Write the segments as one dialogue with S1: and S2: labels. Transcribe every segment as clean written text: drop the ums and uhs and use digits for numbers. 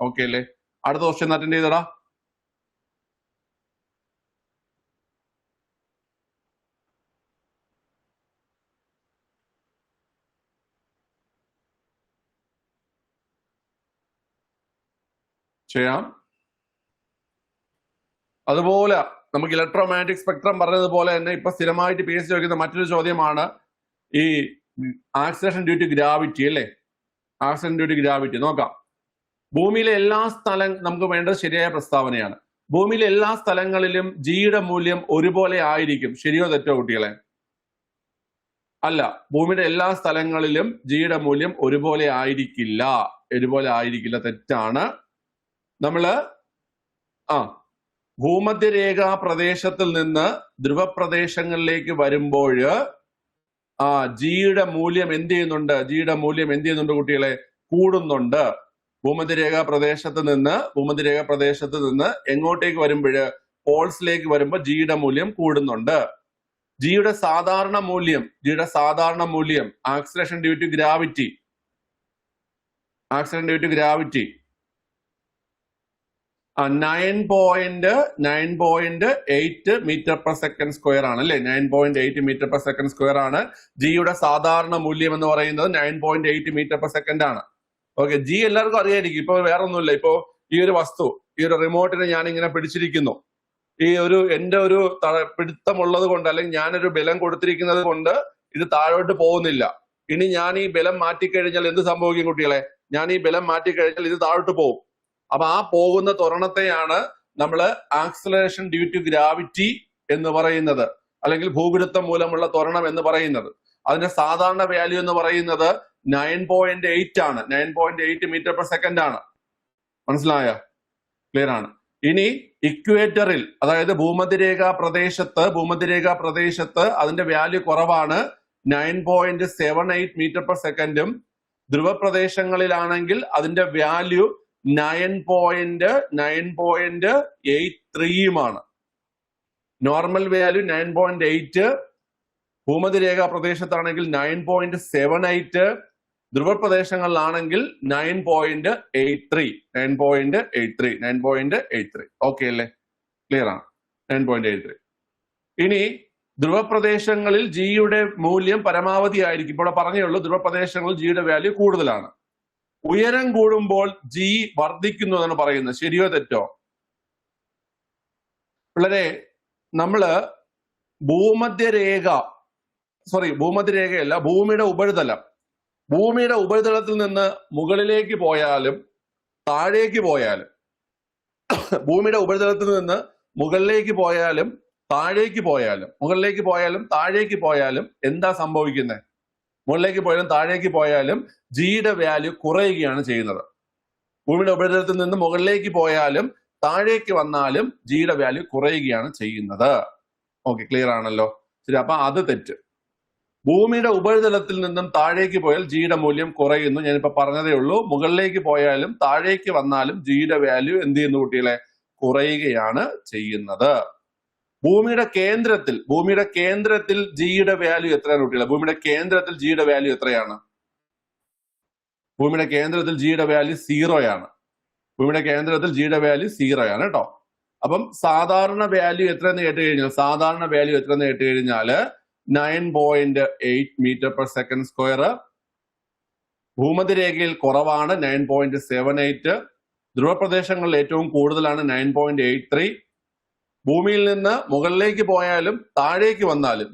S1: Okay അല്ലേ? അടുത്ത question attend ചെയ്തടാ. ചെയ്യാം. അതുപോലെ നമുക്ക് ഇലക്ട്രോമാഗ്നറ്റിക് സ്പെക്ട്രം പറഞ്ഞതുപോലെ തന്നെ ഇപ്പൊ സ്ഥിരമായിട്ട് പി എസ് സി ചോദിക്കുന്ന മറ്റൊരു ചോദ്യമാണ് ഈ ആക്സിലറേഷൻ ഡ്യൂ ടു ഗ്രാവിറ്റി അല്ലേ? ആക്സിലറേഷൻ ഡ്യൂ ടു ഗ്രാവിറ്റി നോക്കാം. ഭൂമിയിലെ എല്ലാ നമുക്ക് വേണ്ടത് ശരിയായ പ്രസ്താവനയാണ്. ഭൂമിയിലെ എല്ലാ സ്ഥലങ്ങളിലും ജിയുടെ മൂല്യം ഒരുപോലെ ആയിരിക്കും. ശരിയോ തെറ്റോ കുട്ടികളെ? അല്ല, ഭൂമിയുടെ എല്ലാ സ്ഥലങ്ങളിലും ജിയുടെ മൂല്യം ഒരുപോലെ ആയിരിക്കില്ല. തെറ്റാണ്. നമ്മള് ഭൂമധ്യരേഖാ പ്രദേശത്തിൽ നിന്ന് ധ്രുവപ്രദേശങ്ങളിലേക്ക് വരുമ്പോൾ ജിയുടെ മൂല്യം എന്ത് ചെയ്യുന്നുണ്ട് കുട്ടികളെ? കൂടുന്നുണ്ട്. ഭൂമധ്യരേഖാ പ്രദേശത്ത് നിന്ന് എങ്ങോട്ടേക്ക് വരുമ്പോൾ? പോൾസിലേക്ക് വരുമ്പോൾ ജിയുടെ മൂല്യം കൂടുന്നുണ്ട്. ജിയുടെ സാധാരണ മൂല്യം acceleration due to gravity 9.8 metre per second square ആണ് അല്ലെ? 9.8 മീറ്റർ പെർ സെക്കൻഡ് സ്ക്വയർ ആണ്. ജിയുടെ സാധാരണ മൂല്യം എന്ന് പറയുന്നത് 9.8 മീറ്റർ പെർ സെക്കൻഡ് ആണ്. ഓക്കെ, ജി എല്ലാവർക്കും അറിയായിരിക്കും. ഇപ്പൊ വേറെ ഒന്നുമില്ല. ഇപ്പൊ ഈ ഒരു വസ്തു, ഈ ഒരു റിമോട്ടിനെ ഞാൻ ഇങ്ങനെ പിടിച്ചിരിക്കുന്നു. എന്റെ ഒരു പിടുത്തമുള്ളത് കൊണ്ട്, അല്ലെങ്കിൽ ഞാനൊരു ബലം കൊടുത്തിരിക്കുന്നത് കൊണ്ട് ഇത് താഴോട്ട് പോകുന്നില്ല. ഇനി ഞാൻ ഈ ബലം മാറ്റിക്കഴിഞ്ഞാൽ എന്ത് സംഭവിക്കും കുട്ടികളെ? ഞാൻ ഈ ബലം മാറ്റിക്കഴിഞ്ഞാൽ ഇത് താഴോട്ട് പോകും. അപ്പൊ ആ പോകുന്ന ത്വരണത്തെയാണ് നമ്മൾ ആക്സിലറേഷൻ ഡ്യൂ ടു ഗ്രാവിറ്റി എന്ന് പറയുന്നത്, അല്ലെങ്കിൽ ഭൂഗുരുത്വം മൂലമുള്ള ത്വരണം എന്ന് പറയുന്നത്. അതിന്റെ സാധാരണ വാല്യൂ എന്ന് പറയുന്നത് 9.8 ആണ്. 9.8 മീറ്റർ പെർ സെക്കൻഡ് ആണ്. മനസ്സിലായ? ക്ലിയർ ആണ്. ഇനി ഇക്വേറ്ററിൽ, അതായത് ഭൂമധ്യരേഖാ പ്രദേശത്ത് അതിന്റെ വാല്യൂ കുറവാണ്, 9.78 മീറ്റർ പെർ സെക്കൻഡും. ധ്രുവപ്രദേശങ്ങളിലാണെങ്കിൽ അതിന്റെ വാല്യൂ 9.83യുമാണ്. നോർമൽ വാല്യൂ 9.8, ഭൂമധ്യരേഖാ പ്രദേശത്താണെങ്കിൽ 9.78, ധ്രുവപ്രദേശങ്ങളിലാണെങ്കിൽ 9.83. ഓക്കെ അല്ലേ? ക്ലിയർ ആണ്. 9.83. ഇനി ധ്രുവപ്രദേശങ്ങളിൽ ജിയുടെ മൂല്യം പരമാവധി ആയിരിക്കും. ഇപ്പോൾ പറഞ്ഞേ ഉള്ളൂ, ധ്രുവപ്രദേശങ്ങളിൽ ജിയുടെ വാല്യൂ കൂടുതലാണ്. ഉയരം കൂടുമ്പോൾ ജി വർദ്ധിക്കുന്നു എന്നാണ് പറയുന്നത്. ശരിയോ തെറ്റോ? വളരെ നമ്മള് ഭൂമധ്യരേഖയല്ല, ഭൂമിയുടെ ഉപരിതലത്തിൽ നിന്ന് മുകളിലേക്ക് പോയാലും താഴേക്ക് പോയാലും, ഭൂമിയുടെ ഉപരിതലത്തിൽ നിന്ന് മുകളിലേക്ക് പോയാലും താഴേക്ക് പോയാലും എന്താ സംഭവിക്കുന്നത്? മുകളിലേക്ക് പോയാലും താഴേക്ക് പോയാലും ജിയുടെ വാല്യൂ കുറയുകയാണ് ചെയ്യുന്നത്. ഭൂമിയുടെ ഉപരിതലത്തിൽ നിന്ന് മുകളിലേക്ക് പോയാലും താഴേക്ക് വന്നാലും ജിയുടെ വാല്യൂ കുറയുകയാണ് ചെയ്യുന്നത്. ഓക്കെ, ക്ലിയർ ആണല്ലോ? ശരി, അപ്പൊ അത് തെറ്റ്. ഭൂമിയുടെ ഉപരിതലത്തിൽ നിന്നും താഴേക്ക് പോയാൽ ജിയുടെ മൂല്യം കുറയുന്നു. ഞാനിപ്പോ പറഞ്ഞതേ ഉള്ളൂ. മുകളിലേക്ക് പോയാലും താഴേക്ക് വന്നാലും ജിയുടെ വാല്യൂ എന്ത് ചെയ്യുന്നു കുട്ടികളെ? കുറയുകയാണ് ചെയ്യുന്നത്. ഭൂമിയുടെ കേന്ദ്രത്തിൽ ജിയുടെ വാല്യൂ എത്രയാണ് കുട്ടികളെ? ഭൂമിയുടെ കേന്ദ്രത്തിൽ ജിയുടെ വാല്യൂ എത്രയാണ്? ഭൂമിയുടെ കേന്ദ്രത്തിൽ ജിയുടെ വാല്യൂ 0 ആണ്. ഭൂമിയുടെ കേന്ദ്രത്തിൽ ജിയുടെ വാല്യൂ 0 ആണ് കേട്ടോ. അപ്പം സാധാരണ വാല്യൂ എത്രയെന്ന് കേട്ട് കഴിഞ്ഞാൽ 9.8 മീറ്റർ പെർ സെക്കൻഡ് സ്ക്വയർ. ഭൂമധ്യരേഖയിൽ കുറവാണ് 9.78. ധ്രുവപ്രദേശങ്ങളിൽ ഏറ്റവും കൂടുതലാണ് 9.83. ഭൂമിയിൽ നിന്ന് മുകളിലേക്ക് പോയാലും താഴേക്ക് വന്നാലും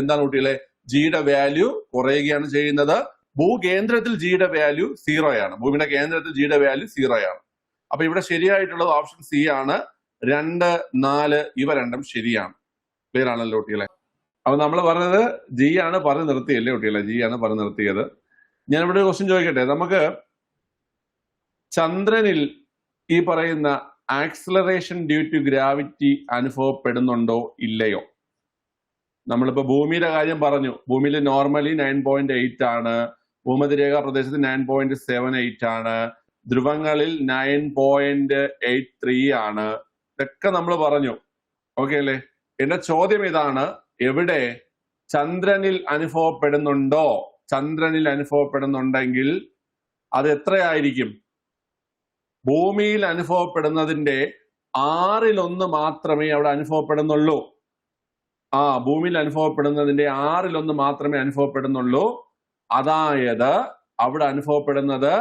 S1: എന്താണ് കുട്ടികളെ? ജിയുടെ വാല്യൂ കുറയുകയാണ് ചെയ്യുന്നത്. ഭൂകേന്ദ്രത്തിൽ ജിയുടെ വാല്യൂ 0 ആണ്. ഭൂമിയുടെ കേന്ദ്രത്തിൽ ജിയുടെ വാല്യൂ 0 ആണ്. അപ്പൊ ഇവിടെ ശരിയായിട്ടുള്ളത് ഓപ്ഷൻ സി ആണ്. 2, 4 ഇവ രണ്ടും ശരിയാണ്. ക്ലിയർ ആണല്ലോ കുട്ടികളെ? അപ്പൊ നമ്മൾ പറഞ്ഞത് ജി ആണ് പറഞ്ഞു നിർത്തിയല്ലേ കുട്ടികളെ? ജി ആണ് പറഞ്ഞു നിർത്തിയത്. ഞാനിവിടെ ഒരു ക്വസ്റ്റ്യൻ ചോദിക്കട്ടെ. നമുക്ക് ചന്ദ്രനിൽ ഈ പറയുന്ന ആക്സിലറേഷൻ ഡ്യൂ ടു ഗ്രാവിറ്റി അനുഭവപ്പെടുന്നുണ്ടോ ഇല്ലയോ? നമ്മളിപ്പോ ഭൂമിയുടെ കാര്യം പറഞ്ഞു. ഭൂമിയിൽ നോർമലി 9.8 ആണ്. ഭൂമധ്യരേഖാ പ്രദേശത്ത് 9.78 ആണ്. ധ്രുവങ്ങളിൽ 9.83 ആണ്. ഇതൊക്കെ നമ്മൾ പറഞ്ഞു. ഓക്കെ അല്ലേ? എന്റെ ചോദ്യം ഇതാണ്, എവിടെ ചന്ദ്രനിൽ അനുഭവപ്പെടുന്നുണ്ടെങ്കിൽ അത് എത്രയായിരിക്കും? ഭൂമിയിൽ അനുഭവപ്പെടുന്നതിന്റെ 1/6 മാത്രമേ അവിടെ അനുഭവപ്പെടുന്നുള്ളൂ. ഭൂമിയിൽ അനുഭവപ്പെടുന്നതിന്റെ 1/6 മാത്രമേ അനുഭവപ്പെടുന്നുള്ളൂ. അതായത് അവിടെ അനുഭവപ്പെടുന്നത്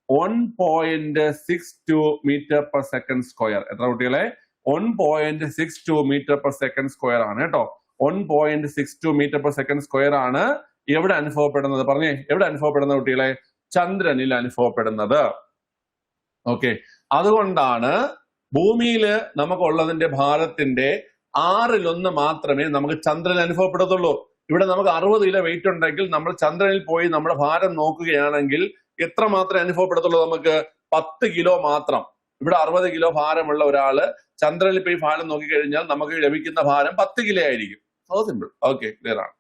S1: 1.62 മീറ്റർ പെർ സെക്കൻഡ് സ്ക്വയർ. എത്ര കുട്ടികളെ? 1.62 മീറ്റർ പെർ സെക്കൻഡ് സ്ക്വയർ ആണ് കേട്ടോ. 1.62 മീറ്റർ പെർ സെക്കൻഡ് സ്ക്വയർ ആണ് എവിടെ അനുഭവപ്പെടുന്നത്? പറഞ്ഞേ, എവിടെ അനുഭവപ്പെടുന്ന കുട്ടികളെ? ചന്ദ്രനിൽ അനുഭവപ്പെടുന്നത്. ഓക്കെ, അതുകൊണ്ടാണ് ഭൂമിയിൽ നമുക്കുള്ളതിന്റെ ഭാരത്തിന്റെ 1/6 മാത്രമേ നമുക്ക് ചന്ദ്രനിൽ അനുഭവപ്പെടത്തുള്ളൂ. ഇവിടെ നമുക്ക് 60 കിലോ വെയിറ്റ് ഉണ്ടെങ്കിൽ നമ്മൾ ചന്ദ്രനിൽ പോയി നമ്മുടെ ഭാരം നോക്കുകയാണെങ്കിൽ എത്ര മാത്രമേ അനുഭവപ്പെടത്തുള്ളൂ? നമുക്ക് 10 കിലോ മാത്രം. ഇവിടെ 60 കിലോ ഭാരമുള്ള ഒരാള് ചന്ദ്രനിൽ പോയി ഭാരം നോക്കിക്കഴിഞ്ഞാൽ നമുക്ക് ലഭിക്കുന്ന ഭാരം 10 കിലോ ആയിരിക്കും. So simple. ഓക്കെ, ക്ലിയർ ആണ്.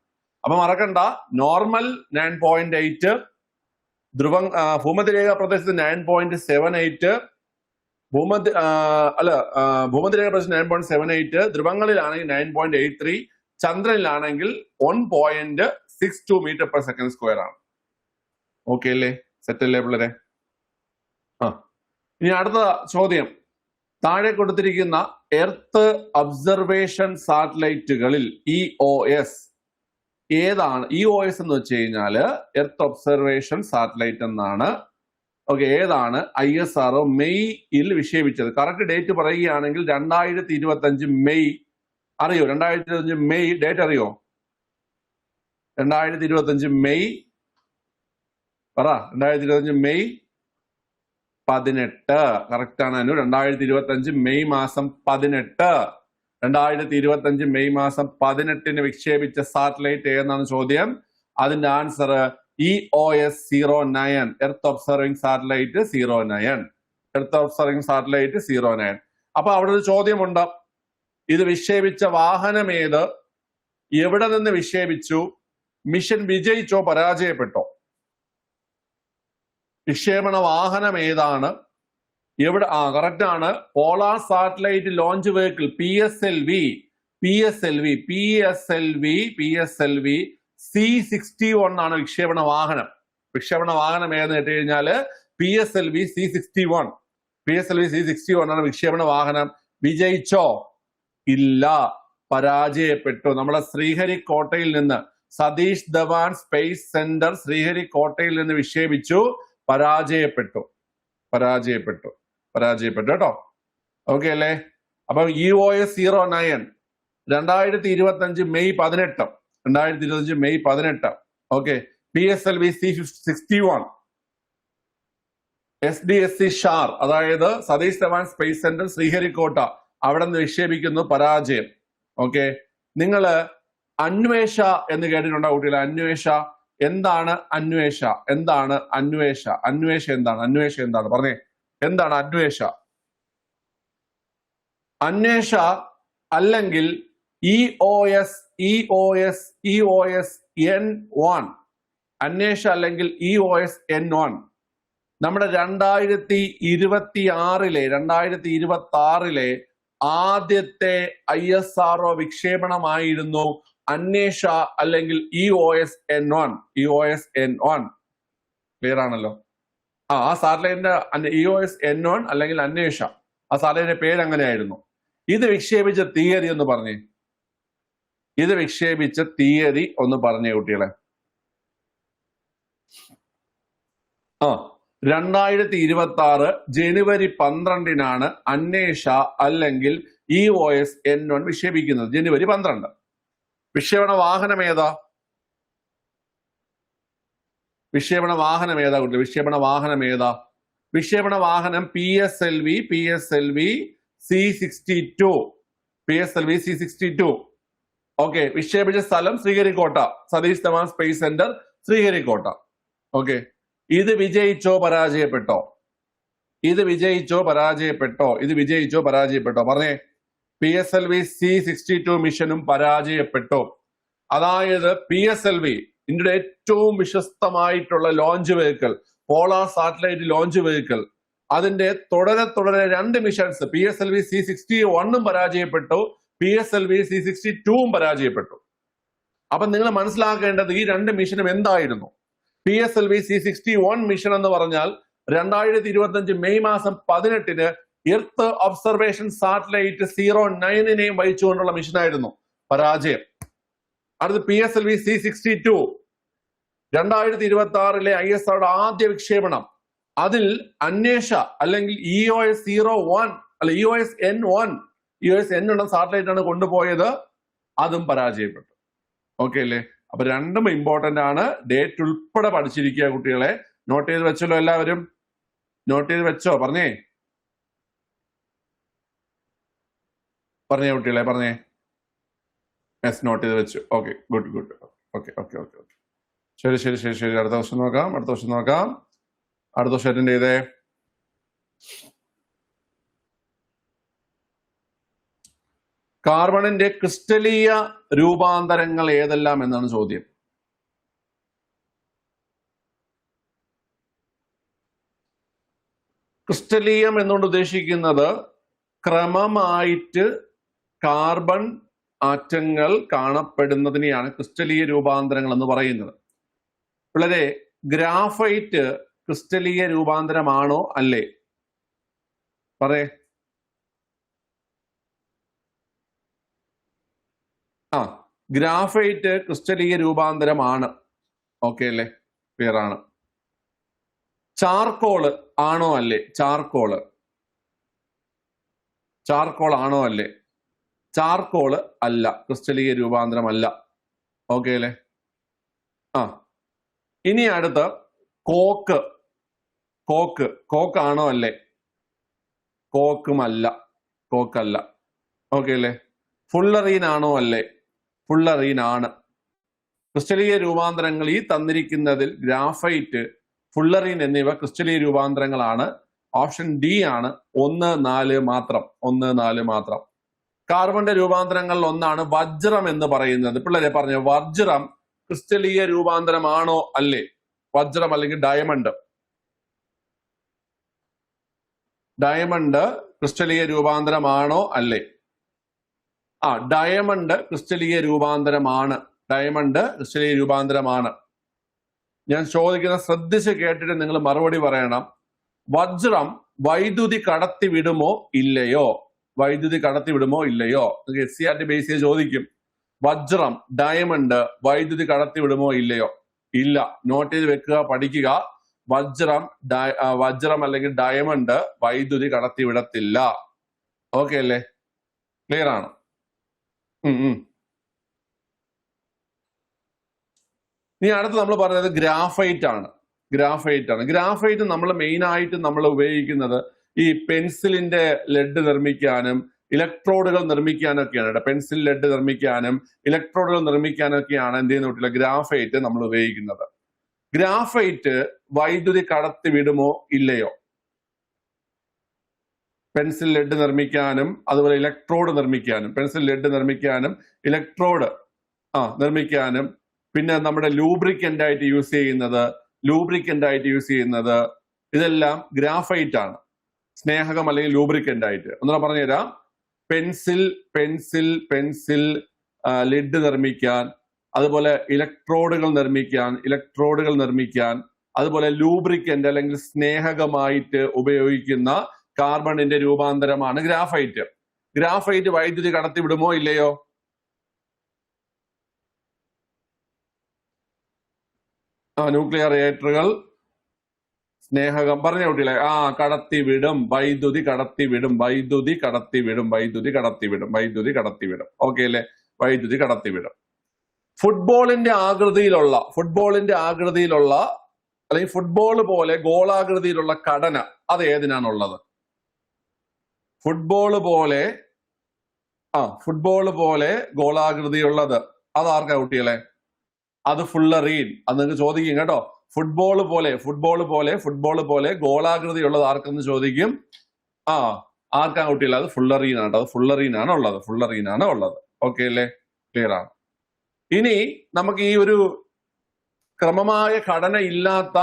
S1: അപ്പൊ മറക്കണ്ട, നോർമൽ 9.8, ഭൂമധ്യരേഖ പ്രദേശത്ത് 9.78, ഭൂമധ്യരേഖ പ്രദേശത്ത് 9.78, ധ്രുവങ്ങളിലാണെങ്കിൽ 9.83, ചന്ദ്രനിലാണെങ്കിൽ 1.62 മീറ്റർ പെർ സെക്കൻഡ് സ്ക്വയർ ആണ്. ഓക്കെ അല്ലേ? സെറ്റ് അല്ലേ പിള്ളേരെ? ഇനി അടുത്ത ചോദ്യം, താഴെ കൊടുത്തിരിക്കുന്ന എർത്ത് ഒബ്സർവേഷൻ സാറ്റലൈറ്റുകളിൽ EOS ഏതാണ്? EOS എന്ന് വെച്ച് കഴിഞ്ഞാല് എർത്ത് ഒബ്സർവേഷൻ സാറ്റലൈറ്റ് എന്നാണ്. ഓക്കെ, ഏതാണ് ISRO മെയ്യിൽ വിക്ഷേപിച്ചത്? കറക്റ്റ് ഡേറ്റ് പറയുകയാണെങ്കിൽ 2025 മെയ്. അറിയോ? 2025 മെയ് ഡേറ്റ് അറിയോ? 2025 മെയ് പറ. 2025 മെയ് 18. കറക്റ്റ് ആണ് അനു. 2025 മെയ് മാസം 18. 2025 മെയ് മാസം 18 വിക്ഷേപിച്ച സാറ്റലൈറ്റ് ഏതെന്നാണ് ചോദ്യം. അതിന്റെ answer EOS 09, earth observing satellite 09. Earth observing satellite 09. അപ്പൊ അവിടെ ഒരു ചോദ്യമുണ്ട്, ഇത് വിക്ഷേപിച്ച വാഹനം ഏത്? എവിടെ നിന്ന് വിക്ഷേപിച്ചു? മിഷൻ വിജയിച്ചോ പരാജയപ്പെട്ടോ? വിക്ഷേപണ വാഹനം ഏതാണ്? എവിടെ? കറക്റ്റ് ആണ്. Polar satellite launch vehicle PSLV C61 ആണ് വിക്ഷേപണ വാഹനം. വിക്ഷേപണ വാഹനം ഏതെന്ന് കേട്ട് കഴിഞ്ഞാല് PSLV C61 ആണ് വിക്ഷേപണ വാഹനം. വിജയിച്ചോ? ഇല്ല, പരാജയപ്പെട്ടു. നമ്മുടെ ശ്രീഹരിക്കോട്ടയിൽ നിന്ന് സതീഷ് ധവാൻ സ്പേസ് സെന്റർ ശ്രീഹരിക്കോട്ടയിൽ നിന്ന് വിക്ഷേപിച്ചു. പരാജയപ്പെട്ടു കേട്ടോ. ഓക്കെ അല്ലേ? അപ്പം EOS 09 2025 May 18. Okay, PSLV C61 SDSC ഷാർ, അതായത് സതീഷ് ധവാൻ സ്പേസ് സെന്റർ ശ്രീഹരിക്കോട്ട, അവിടെ നിന്ന് വിക്ഷേപിക്കുന്നു. പരാജയം. ഓക്കെ, നിങ്ങള് അന്വേഷ എന്ന് കേട്ടിട്ടുണ്ടോ കുട്ടികളെ? അന്വേഷ എന്താണ്? അന്വേഷ എന്താണ്? അന്വേഷ എന്താണ്? പറഞ്ഞേ, എന്താണ് അന്വേഷ? അന്വേഷ അല്ലെങ്കിൽ EOS N1. അന്വേഷ അല്ലെങ്കിൽ EOS N1 നമ്മുടെ 2026 ആദ്യത്തെ ISRO വിക്ഷേപണമായിരുന്നു അന്വേഷ അല്ലെങ്കിൽ EOS N1. ക്ലിയർ ആണല്ലോ? ആ സാറ്റലൈറ്റിന്റെ EOS N1 അല്ലെങ്കിൽ അന്വേഷ, ആ സാറ്റലൈറ്റിന്റെ പേര് അങ്ങനെയായിരുന്നു. ഇത് വിക്ഷേപിച്ച തീയതി ഒന്ന് പറഞ്ഞേ. ഇത് വിക്ഷേപിച്ച തീയതി ഒന്ന് പറഞ്ഞേ കുട്ടികളെ. 2026 ജനുവരി 12 അന്വേഷ അല്ലെങ്കിൽ EOS N1 വിക്ഷേപിക്കുന്നത്. ജനുവരി 12. വിക്ഷേപണ വാഹനം ഏതാ? വിക്ഷേപണ വാഹനം PSLV C62. ഓക്കെ, വിക്ഷേപിച്ച സ്ഥലം Sriharikota, Satish Dhawan space centre Sriharikota. Okay, ഇത് വിജയിച്ചോ പരാജയപ്പെട്ടോ? പറഞ്ഞേ. PSLV C62 മിഷനും പരാജയപ്പെട്ടു. അതായത് PSLV ഇന്ത്യയുടെ ഏറ്റവും വിശ്വസ്തമായിട്ടുള്ള launch vehicle, polar satellite launch vehicle, അതിന്റെ തുടരെ 2 മിഷൻസ് PSLV C61 പരാജയപ്പെട്ടു, PSLV C62 പരാജയപ്പെട്ടു. അപ്പൊ നിങ്ങൾ മനസ്സിലാക്കേണ്ടത് ഈ 2 മിഷനും എന്തായിരുന്നു? PSLV C61 മിഷൻ എന്ന് പറഞ്ഞാൽ 2025 മെയ് മാസം 18 എർത്ത് ഒബ്സർവേഷൻ സാറ്റലൈറ്റ് 09 വഹിച്ചുകൊണ്ടുള്ള മിഷനായിരുന്നു. പരാജയം. അടുത്ത് PSLV C62 2026 ISROയുടെ ആദ്യ വിക്ഷേപണം. അതിൽ അന്വേഷ അല്ലെങ്കിൽ EOS 01 അല്ല EOS N1 ഉള്ള സാറ്റലൈറ്റ് ആണ് കൊണ്ടുപോയത്. അതും പരാജയപ്പെട്ടു. ഓക്കെ അല്ലേ? അപ്പൊ രണ്ടും ഇമ്പോർട്ടന്റ് ആണ്. ഡേറ്റ് ഉൾപ്പെടെ പഠിച്ചിരിക്കുക കുട്ടികളെ. നോട്ട് ചെയ്ത് വെച്ചല്ലോ എല്ലാവരും? നോട്ട് ചെയ്ത് വെച്ചോ? പറഞ്ഞേ കുട്ടികളെ പറഞ്ഞേ. യെസ്, നോട്ട് ചെയ്ത് വെച്ചു. Okay, good. ഓക്കെ. ശരി. അടുത്ത ക്വസ്റ്റ്യൻ നോക്കാം. അടുത്ത ക്വസ്റ്റ്യൻ അറ്റൻഡ് ചെയ്തേ. കാർബണിന്റെ ക്രിസ്റ്റലീയ രൂപാന്തരങ്ങൾ ഏതെല്ലാം എന്നാണ് ചോദ്യം. ക്രിസ്റ്റലീയം എന്നുകൊണ്ട് ഉദ്ദേശിക്കുന്നത് ക്രമമായിട്ട് കാർബൺ ആറ്റങ്ങൾ കാണപ്പെടുന്നതിനെയാണ് ക്രിസ്റ്റലീയ രൂപാന്തരങ്ങൾ എന്ന് പറയുന്നത്. വളരെ ഗ്രാഫൈറ്റ് ക്രിസ്റ്റലീയ രൂപാന്തരമാണോ അല്ലേ? പറയേ. ഗ്രാഫൈറ്റ് ക്രിസ്റ്റലീയ രൂപാന്തരമാണ്. ഓക്കെ അല്ലേ? ക്ലിയർ ആണ്. ചാർക്കോള് ആണോ അല്ലേ? ചാർക്കോള് ആണോ അല്ലേ? ചാർക്കോള് അല്ല, ക്രിസ്റ്റലീയ രൂപാന്തരമല്ല. ഓക്കെ അല്ലേ? ഇനി അടുത്ത് കോക്ക് ആണോ അല്ലേ? കോക്കല്ല. ഓക്കെ അല്ലേ? ഫുള്ളറീൻ ആണോ അല്ലേ? ഫുള്ളറീൻ ആണ്. ക്രിസ്റ്റലീയ രൂപാന്തരങ്ങൾ ഈ തന്നിരിക്കുന്നതിൽ ഗ്രാഫൈറ്റ്, ഫുള്ളറീൻ എന്നിവ ക്രിസ്റ്റലീയ രൂപാന്തരങ്ങളാണ്. ഓപ്ഷൻ ഡി ആണ്. 1, 4 മാത്രം. കാർബണിന്റെ രൂപാന്തരങ്ങളിൽ ഒന്നാണ് വജ്രം എന്ന് പറയുന്നത്. പിള്ളേരെ പറഞ്ഞു, വജ്രം ക്രിസ്റ്റലീയ രൂപാന്തരമാണോ അല്ലേ? വജ്രം അല്ലെങ്കിൽ ഡയമണ്ട് ക്രിസ്റ്റലീയ രൂപാന്തരമാണോ അല്ലേ? ഡയമണ്ട് ക്രിസ്റ്റലീയ രൂപാന്തരമാണ്. ഞാൻ ചോദിക്കുന്ന ശ്രദ്ധിച്ച് കേട്ടിട്ട് നിങ്ങൾ മറുപടി പറയണം. വജ്രം വൈദ്യുതി കടത്തി വിടുമോ ഇല്ലയോ? നിങ്ങൾക്ക് SCERT ബേസ് ചെയ്ത് ചോദിക്കും. വജ്രം, ഡയമണ്ട് വൈദ്യുതി കടത്തി വിടുമോ ഇല്ലയോ? ഇല്ല. നോട്ട് ചെയ്ത് വെക്കുക, പഠിക്കുക. വജ്രം അല്ലെങ്കിൽ ഡയമണ്ട് വൈദ്യുതി കടത്തി വിടത്തില്ല. ഓക്കെ അല്ലേ? ക്ലിയർ ആണ്? ഇനി അടുത്ത് നമ്മൾ പറയുന്നത് ഗ്രാഫൈറ്റ് ആണ്. ഗ്രാഫൈറ്റ് നമ്മൾ മെയിൻ ആയിട്ട് നമ്മൾ ഉപയോഗിക്കുന്നത് ഈ പെൻസിലിന്റെ ലെഡ് നിർമ്മിക്കാനും ഇലക്ട്രോഡുകൾ നിർമ്മിക്കാനൊക്കെയാണ്. പെൻസിൽ ലെഡ് നിർമ്മിക്കാനും ഇലക്ട്രോഡുകൾ നിർമ്മിക്കാനൊക്കെയാണ് എന്ത് ചെയ്യുന്ന കുട്ടികളെ ഗ്രാഫൈറ്റ് നമ്മൾ ഉപയോഗിക്കുന്നത്. ഗ്രാഫൈറ്റ് വൈദ്യുതി കടത്തി വിടുമോ ഇല്ലയോ? പെൻസിൽ ലെഡ് നിർമ്മിക്കാനും അതുപോലെ ഇലക്ട്രോഡ് നിർമ്മിക്കാനും, പെൻസിൽ ലെഡ് നിർമ്മിക്കാനും ഇലക്ട്രോഡ് നിർമ്മിക്കാനും, പിന്നെ നമ്മുടെ ലൂബ്രിക്കന്റ് ആയിട്ട് യൂസ് ചെയ്യുന്നത് ഇതെല്ലാം ഗ്രാഫൈറ്റ് ആണ്. സ്നേഹകം അല്ലെങ്കിൽ ലൂബ്രിക്കന്റ് ആയിട്ട്. ഒന്നുകൂടെ പറഞ്ഞുതരാം. പെൻസിൽ ലെഡ് നിർമ്മിക്കാൻ, അതുപോലെ ഇലക്ട്രോഡുകൾ നിർമ്മിക്കാൻ, അതുപോലെ ലൂബ്രിക്കന്റ് അല്ലെങ്കിൽ സ്നേഹകമായിട്ട് ഉപയോഗിക്കുന്ന കാർബണിന്റെ രൂപാന്തരമാണ് ഗ്രാഫൈറ്റ്. ഗ്രാഫൈറ്റ് വൈദ്യുതി കടത്തിവിടുമോ ഇല്ലയോ? ന്യൂക്ലിയർ റിയാക്ടറുകൾ, സ്നേഹകം പറഞ്ഞ കുട്ടികളെ കടത്തിവിടും. വൈദ്യുതി കടത്തിവിടും. ഓക്കെ അല്ലേ? വൈദ്യുതി കടത്തിവിടും. ഫുട്ബോളിന്റെ ആകൃതിയിലുള്ള അല്ലെങ്കിൽ ഫുട്ബോൾ പോലെ ഗോളാകൃതിയിലുള്ള ഘടന അത് ഏതിനാണുള്ളത്? ഫുട്ബോൾ പോലെ ഗോളാകൃതിയുള്ളത് അത് ആർക്കാ കുട്ടികളെ? അത് ഫുള്ളറീൻ. അത് നിങ്ങൾക്ക് ചോദിക്കും കേട്ടോ. ഫുട്ബോൾ പോലെ ഗോളാകൃതിയുള്ളത് ആർക്കെന്ന് ചോദിക്കും. ആർക്കാ കുട്ടികളെ? അത് ഫുള്ളറീൻ ആണ്. അത് ഫുള്ളറീൻ ആണ് ഉള്ളത്. ഓക്കെ അല്ലേ? ക്ലിയർ ആണ്. ഇനി നമുക്ക് ഈ ഒരു ക്രമമായ ഘടന ഇല്ലാത്ത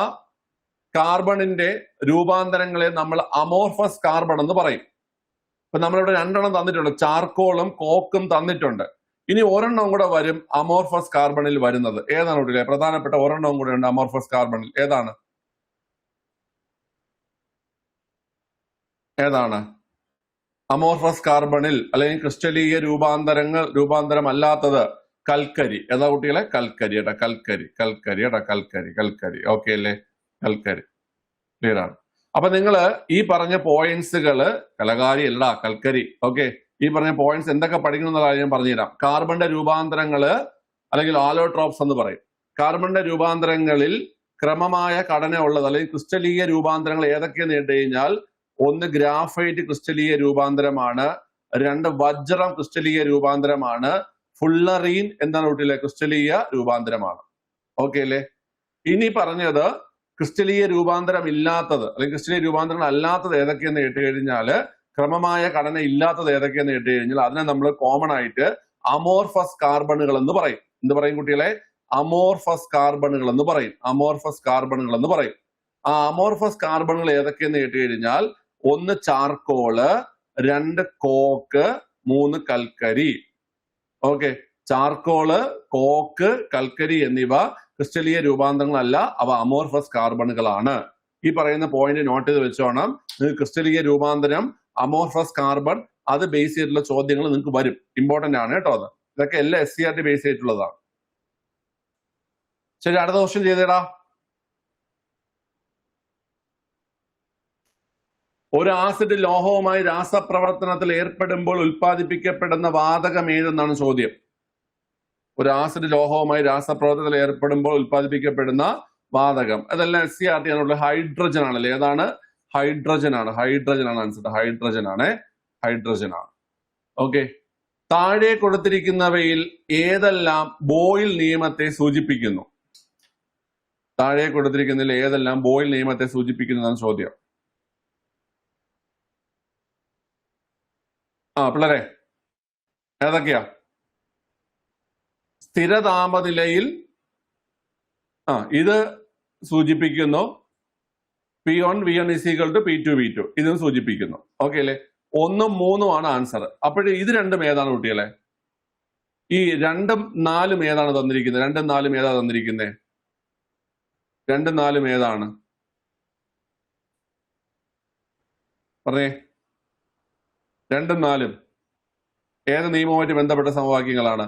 S1: കാർബണിന്റെ രൂപാന്തരങ്ങളെ നമ്മൾ അമോർഫസ് കാർബൺ എന്ന് പറയും. ഇപ്പൊ നമ്മളിവിടെ 2 എണ്ണം തന്നിട്ടുണ്ട്, ചാർക്കോളും കോക്കും തന്നിട്ടുണ്ട്. ഇനി ഒരെണ്ണം കൂടെ വരും അമോർഫസ് കാർബണിൽ വരുന്നത്. ഏതാണ് കുട്ടികളെ? പ്രധാനപ്പെട്ട ഒരെണ്ണവും കൂടെ ഉണ്ട് അമോർഫസ് കാർബണിൽ. ഏതാണ്? ഏതാണ്? അമോർഫസ് കാർബണിൽ അല്ലെങ്കിൽ ക്രിസ്റ്റലീയ രൂപാന്തരമല്ലാത്തത് കൽക്കരി. ഏതാ കുട്ടികളെ? കൽക്കരി. ഏട്ടാ കൽക്കരി, കൽക്കരി. ഏട്ടാ കൽക്കരി, കൽക്കരി. ഓക്കെ അല്ലേ? കൽക്കരി. ക്ലിയർ ആണ്. അപ്പൊ നിങ്ങള് ഈ പറഞ്ഞ പോയിന്റ്സുകള് കലകാരി അല്ലടാ, കൽക്കരി. ഓക്കെ, ഈ പറഞ്ഞ പോയിന്റ്സ് എന്തൊക്കെ പഠിക്കണം എന്നുള്ള കാര്യം പറഞ്ഞുതരാം. കാർബണിന്റെ രൂപാന്തരങ്ങള് അല്ലെങ്കിൽ ആലോട്രോപ്സ് എന്ന് പറയും. കാർബണിന്റെ രൂപാന്തരങ്ങളിൽ ക്രമമായ ഘടന ഉള്ളത് അല്ലെങ്കിൽ ക്രിസ്റ്റലീയ രൂപാന്തരങ്ങൾ ഏതൊക്കെയെന്ന് കേട്ട് കഴിഞ്ഞാൽ, ഒന്ന് ഗ്രാഫൈറ്റ് ക്രിസ്റ്റലീയ രൂപാന്തരമാണ്, രണ്ട് വജ്രം ക്രിസ്റ്റലീയ രൂപാന്തരമാണ്, ഫുള്ളറീൻ എന്താണ് കുട്ടികളെ? ക്രിസ്റ്റലീയ രൂപാന്തരമാണ്. ഓക്കെ അല്ലേ? ഇനി പറഞ്ഞത് ക്രിസ്റ്റലീയ രൂപാന്തരം ഇല്ലാത്തത് അല്ലെങ്കിൽ ക്രിസ്റ്റലീയ രൂപാന്തരങ്ങൾ അല്ലാത്തത് ഏതൊക്കെയെന്ന് കേട്ട് കഴിഞ്ഞാല്, ക്രമമായ ഘടന ഇല്ലാത്തത് ഏതൊക്കെയെന്ന് കേട്ട് കഴിഞ്ഞാൽ അതിനെ നമ്മൾ കോമൺ ആയിട്ട് അമോർഫസ് കാർബണുകൾ എന്ന് പറയും. എന്ത് പറയും കുട്ടികളെ? അമോർഫസ് കാർബണുകൾ എന്ന് പറയും. അമോർഫസ് കാർബണുകൾ എന്ന് പറയും. ആ അമോർഫസ് കാർബണുകൾ ഏതൊക്കെയെന്ന് കേട്ട് കഴിഞ്ഞാൽ, ഒന്ന് ചാർക്കോള്, രണ്ട് കോക്ക്, മൂന്ന് കൽക്കരി. ഓക്കെ, ചാർക്കോള്, കോക്ക്, കൽക്കരി എന്നിവ ക്രിസ്റ്റലീയ രൂപാന്തരങ്ങളല്ല, അവ അമോർഫസ് കാർബണുകളാണ്. ഈ പറയുന്ന പോയിന്റ് നോട്ട് ചെയ്ത് വെച്ചോണം. ക്രിസ്റ്റലീയ രൂപാന്തരം, അമോർഫസ് കാർബൺ, അത് ബേസ് ചെയ്തിട്ടുള്ള ചോദ്യങ്ങൾ നിങ്ങൾക്ക് വരും. ഇമ്പോർട്ടന്റ് ആണ് കേട്ടോ അത്. ഇതൊക്കെ എല്ലാം SCERT ബേസ് ചെയ്തിട്ടുള്ളതാണ്. ശരി, അടുത്ത ക്വസ്റ്റ്യൻ ചെയ്തേടാ. ഒരു ആസിഡ് ലോഹവുമായി രാസപ്രവർത്തനത്തിൽ ഏർപ്പെടുമ്പോൾ ഉൽപ്പാദിപ്പിക്കപ്പെടുന്ന വാതകം ഏതെന്നാണ് ചോദ്യം. ഒരു ആസിഡ് ലോഹവുമായി രാസപ്രവർത്തനത്തിൽ ഏർപ്പെടുമ്പോൾ ഉൽപ്പാദിപ്പിക്കപ്പെടുന്ന വാതകം, അതെല്ലാം SCERT ആണുള്ളത്. ഹൈഡ്രജൻ ആണല്ലേ? ഏതാണ്? ഹൈഡ്രജൻ ആണ്. ഹൈഡ്രജൻ ആണ് ആൻസർ. ഹൈഡ്രജൻ ആണ്. ഹൈഡ്രജൻ ആണ്. ഓക്കെ, താഴെ കൊടുത്തിരിക്കുന്നവയിൽ ഏതെല്ലാം ബോയിൽ നിയമത്തെ സൂചിപ്പിക്കുന്നു? താഴെ കൊടുത്തിരിക്കുന്നതിൽ ഏതെല്ലാം ബോയിൽ നിയമത്തെ സൂചിപ്പിക്കുന്നതാണ് ചോദ്യം. പിള്ളേരെ ഏതൊക്കെയാ? സ്ഥിര താപനിലയിൽ ഇത് സൂചിപ്പിക്കുന്നു. P1 V1 = P2 V2 ഇതും സൂചിപ്പിക്കുന്നു. ഓക്കെ അല്ലേ? 1ഉം 3ഉം ആണ് ആൻസർ. അപ്പോഴേ ഇത് രണ്ടും ഏതാണ് കുട്ടികളെ? ഈ 2ഉം 4ഉം ഏതാണ് തന്നിരിക്കുന്നത്? 2ഉം 4ഉം ഏതാ തന്നിരിക്കുന്നത്? 2ഉം 4ഉം ഏതാണ്? പറഞ്ഞേ. 2ഉം 4ഉം ഏത് നിയമവുമായിട്ട് ബന്ധപ്പെട്ട സമവാക്യങ്ങളാണ്?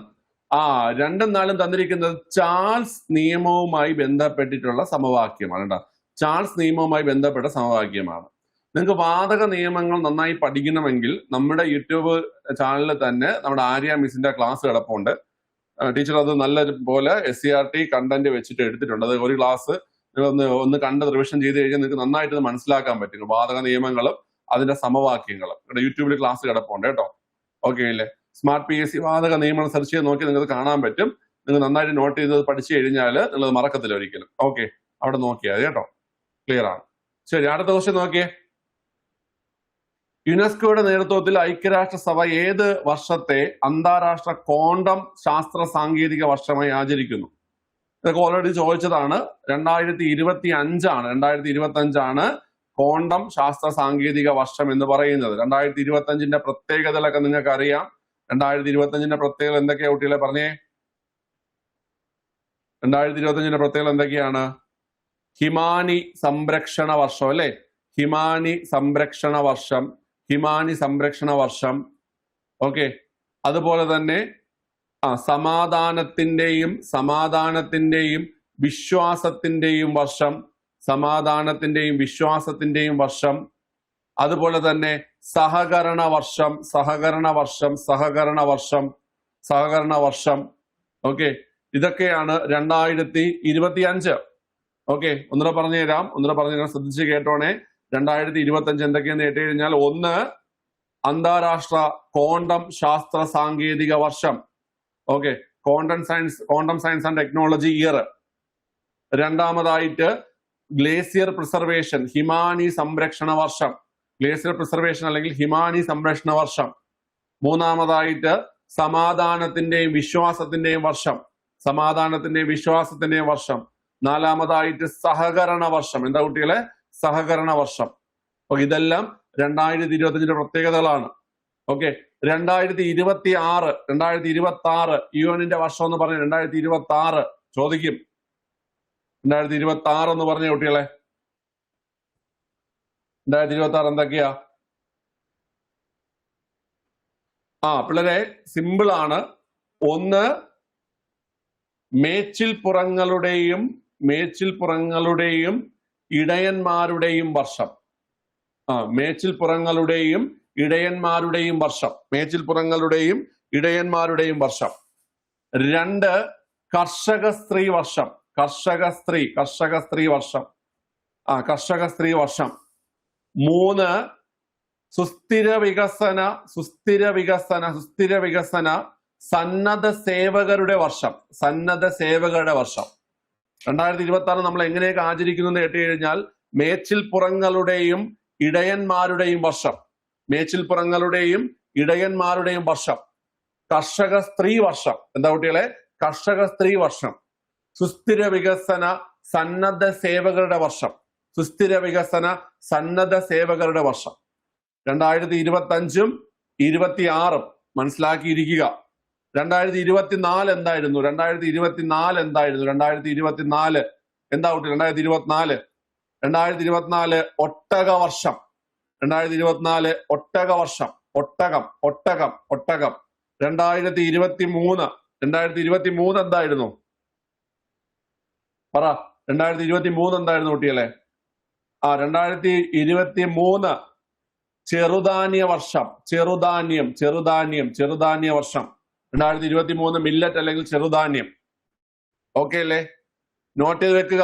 S1: 2ഉം 4ഉം തന്നിരിക്കുന്നത് ചാൾസ് നിയമവുമായി ബന്ധപ്പെട്ടിട്ടുള്ള സമവാക്യമാണ് കേട്ടോ. ചാൾസ് നിയമവുമായി ബന്ധപ്പെട്ട സമവാക്യമാണ്. നിങ്ങൾക്ക് വാതക നിയമങ്ങൾ നന്നായി പഠിക്കണമെങ്കിൽ നമ്മുടെ യൂട്യൂബ് ചാനലിൽ തന്നെ നമ്മുടെ ആര്യ മിസ്സിന്റെ ക്ലാസ് കിടപ്പുണ്ട്. ടീച്ചർ അത് നല്ല പോലെ SCERT കണ്ടന്റ് വെച്ചിട്ട് എടുത്തിട്ടുണ്ട്. അത് ഒരു ക്ലാസ് ഒന്ന് കണ്ട് റിവിഷൻ ചെയ്ത് കഴിഞ്ഞാൽ നിങ്ങൾക്ക് നന്നായിട്ട് മനസ്സിലാക്കാൻ പറ്റും വാതക നിയമങ്ങളും അതിന്റെ സമവാക്യങ്ങളും. യൂട്യൂബിൽ ക്ലാസ് കിടപ്പുണ്ട് കേട്ടോ. ഓക്കെ അല്ലേ? സ്മാർട്ട് PSC വാതക നിയമങ്ങൾ സെർച്ച് ചെയ്ത് നോക്കി നിങ്ങൾക്ക് കാണാൻ പറ്റും. നിങ്ങൾ നന്നായിട്ട് നോട്ട് ചെയ്ത് പഠിച്ചു കഴിഞ്ഞാൽ നിങ്ങളത് മറക്കത്തില്ല ഒരിക്കലും. ഓക്കെ, അവിടെ നോക്കിയാൽ കേട്ടോ. ക്ലിയർ ആണ്. ശരി, അടുത്ത ക്വസ്റ്റ്യൻ നോക്കിയേ. യുനെസ്കോയുടെ നേതൃത്വത്തിൽ ഐക്യരാഷ്ട്രസഭ ഏത് വർഷത്തെ അന്താരാഷ്ട്ര ക്വാണ്ടം ശാസ്ത്ര സാങ്കേതിക വർഷമായി ആചരിക്കുന്നു? ഇതൊക്കെ ഓൾറെഡി ചോദിച്ചതാണ്. 2025 ക്വാണ്ടം ശാസ്ത്ര സാങ്കേതിക വർഷം എന്ന് പറയുന്നത്. 2025 പ്രത്യേകതകളൊക്കെ നിങ്ങൾക്ക് അറിയാം. 2025 പ്രത്യേകത എന്തൊക്കെയാ കുട്ടികളെ പറഞ്ഞേ? 2025 പ്രത്യേകത എന്തൊക്കെയാണ്? ഹിമാനി സംരക്ഷണ വർഷം അല്ലെ? ഹിമാനി സംരക്ഷണ വർഷം, ഹിമാനി സംരക്ഷണ വർഷം. ഓക്കെ, അതുപോലെ തന്നെ സമാധാനത്തിന്റെയും വിശ്വാസത്തിന്റെയും വർഷം, സമാധാനത്തിന്റെയും വിശ്വാസത്തിന്റെയും വർഷം. അതുപോലെ തന്നെ സഹകരണ വർഷം. ഓക്കെ, ഇതൊക്കെയാണ് 2025. ഓക്കെ, ഒന്നുകൂടെ പറഞ്ഞു തരാം, ശ്രദ്ധിച്ച് കേട്ടോണേ. 2025 എന്തൊക്കെയാന്ന് കേട്ട് കഴിഞ്ഞാൽ, ഒന്ന് അന്താരാഷ്ട്ര ക്വാണ്ടം ശാസ്ത്ര സാങ്കേതിക വർഷം. Okay, quantum science and technology year. രണ്ടാമതായിട്ട് ഗ്ലേസിയർ പ്രിസർവേഷൻ, ഹിമാനി സംരക്ഷണ വർഷം. ഗ്ലേസിയർ പ്രിസർവേഷൻ അല്ലെങ്കിൽ ഹിമാനി സംരക്ഷണ വർഷം. മൂന്നാമതായിട്ട് സമാധാനത്തിന്റെയും വിശ്വാസത്തിന്റെയും വർഷം. നാലാമതായിട്ട് സഹകരണ വർഷം. എന്താ കുട്ടികളെ? സഹകരണ വർഷം. ഓക്കെ, ഇതെല്ലാം 2025 പ്രത്യേകതകളാണ്. ഓക്കെ, 2026 യുഎന്നിന്റെ വർഷം എന്ന് പറഞ്ഞ 2026 ചോദിക്കും. 2026 എന്ന് പറഞ്ഞ കുട്ടികളെ, 2026 എന്തൊക്കെയാ? പിള്ളേരെ സിമ്പിൾ ആണ്. ഒന്ന്, മേച്ചിൽപ്പുറങ്ങളുടെയും ഇടയന്മാരുടെയും വർഷം. മേച്ചിൽപ്പുറങ്ങളുടെയും ഇടയന്മാരുടെയും വർഷം. രണ്ട്, കർഷക സ്ത്രീ വർഷം. മൂന്ന്, സുസ്ഥിര വികസന സന്നദ്ധ സേവകരുടെ വർഷം. 2026 നമ്മൾ എങ്ങനെയൊക്കെ ആചരിക്കുന്നു എന്ന് കേട്ട് കഴിഞ്ഞാൽ മേച്ചിൽപ്പുറങ്ങളുടെയും ഇടയന്മാരുടെയും വർഷം. കർഷക സ്ത്രീ വർഷം. എന്താ കുട്ടികളെ? കർഷക സ്ത്രീ വർഷം. സുസ്ഥിര വികസന സന്നദ്ധ സേവകരുടെ വർഷം. 2025-26 മനസ്സിലാക്കിയിരിക്കുക. 2024 എന്തായിരുന്നു? 2024 എന്താ കുട്ടി? 2024 ഒട്ടക വർഷം. 2023 എന്തായിരുന്നു? പറ. 2023 എന്തായിരുന്നു കുട്ടികളെ? 2023 ചെറുധാന്യ വർഷം. 2023 മില്ലറ്റ് അല്ലെങ്കിൽ ചെറുധാന്യം. ഓക്കെ അല്ലേ? നോട്ട് ചെയ്ത് വെക്കുക,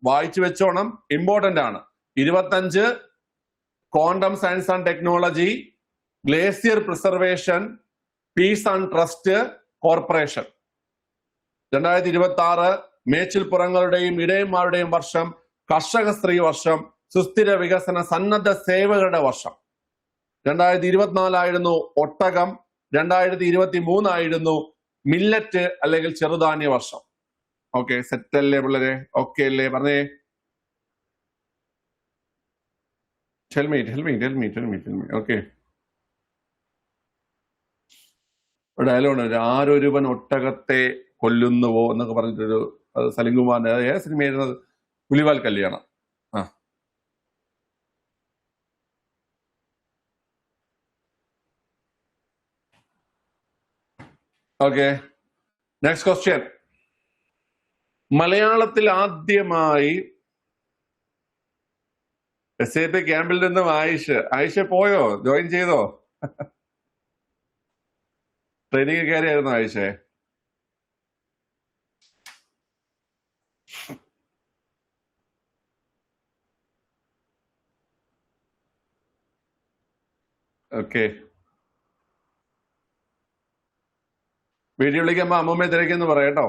S1: വായിച്ചു വെച്ചോണം, ഇമ്പോർട്ടന്റ് ആണ്. 25 quantum science and technology, glacier preservation, piece and trust corporation. 2026 മേച്ചിൽപ്പുറങ്ങളുടെയും ഇടയന്മാരുടെയും വർഷം, കർഷക സ്ത്രീ വർഷം, സുസ്ഥിര വികസന സന്നദ്ധ സേവകരുടെ വർഷം. 2024 ആയിരുന്നു ഒട്ടകം. 2023 ആയിരുന്നു മില്ലറ്റ് അല്ലെങ്കിൽ ചെറുധാന്യ വർഷം. ഓക്കെ, സെറ്റ് അല്ലേ പിള്ളേരെ? ഓക്കെ അല്ലേ? പറഞ്ഞേ. Tell me. ഓക്കെ. ഡയലോഗ് ആരൊരുവൻ ഒട്ടകത്തെ കൊല്ലുന്നുവോ എന്നൊക്കെ പറഞ്ഞിട്ടൊരു സലിംകുമാറിന്റെ ഏത് സിനിമയായിരുന്നത്? പുലിവാൽ കല്യാണം. Okay, next question. മലയാളത്തിൽ ആദ്യമായി SAP ക്യാമ്പിൽ നിന്നും ആയിഷ പോയോ? ജോയിൻ ചെയ്തോ? ട്രെയിനിങ് കയറിയായിരുന്നു ആയിഷേ? ഓക്കെ, വീഡിയോ വിളിക്കുമ്പോ അമ്മൂമ്മയെ തിരക്കെന്ന് പറയട്ടോ.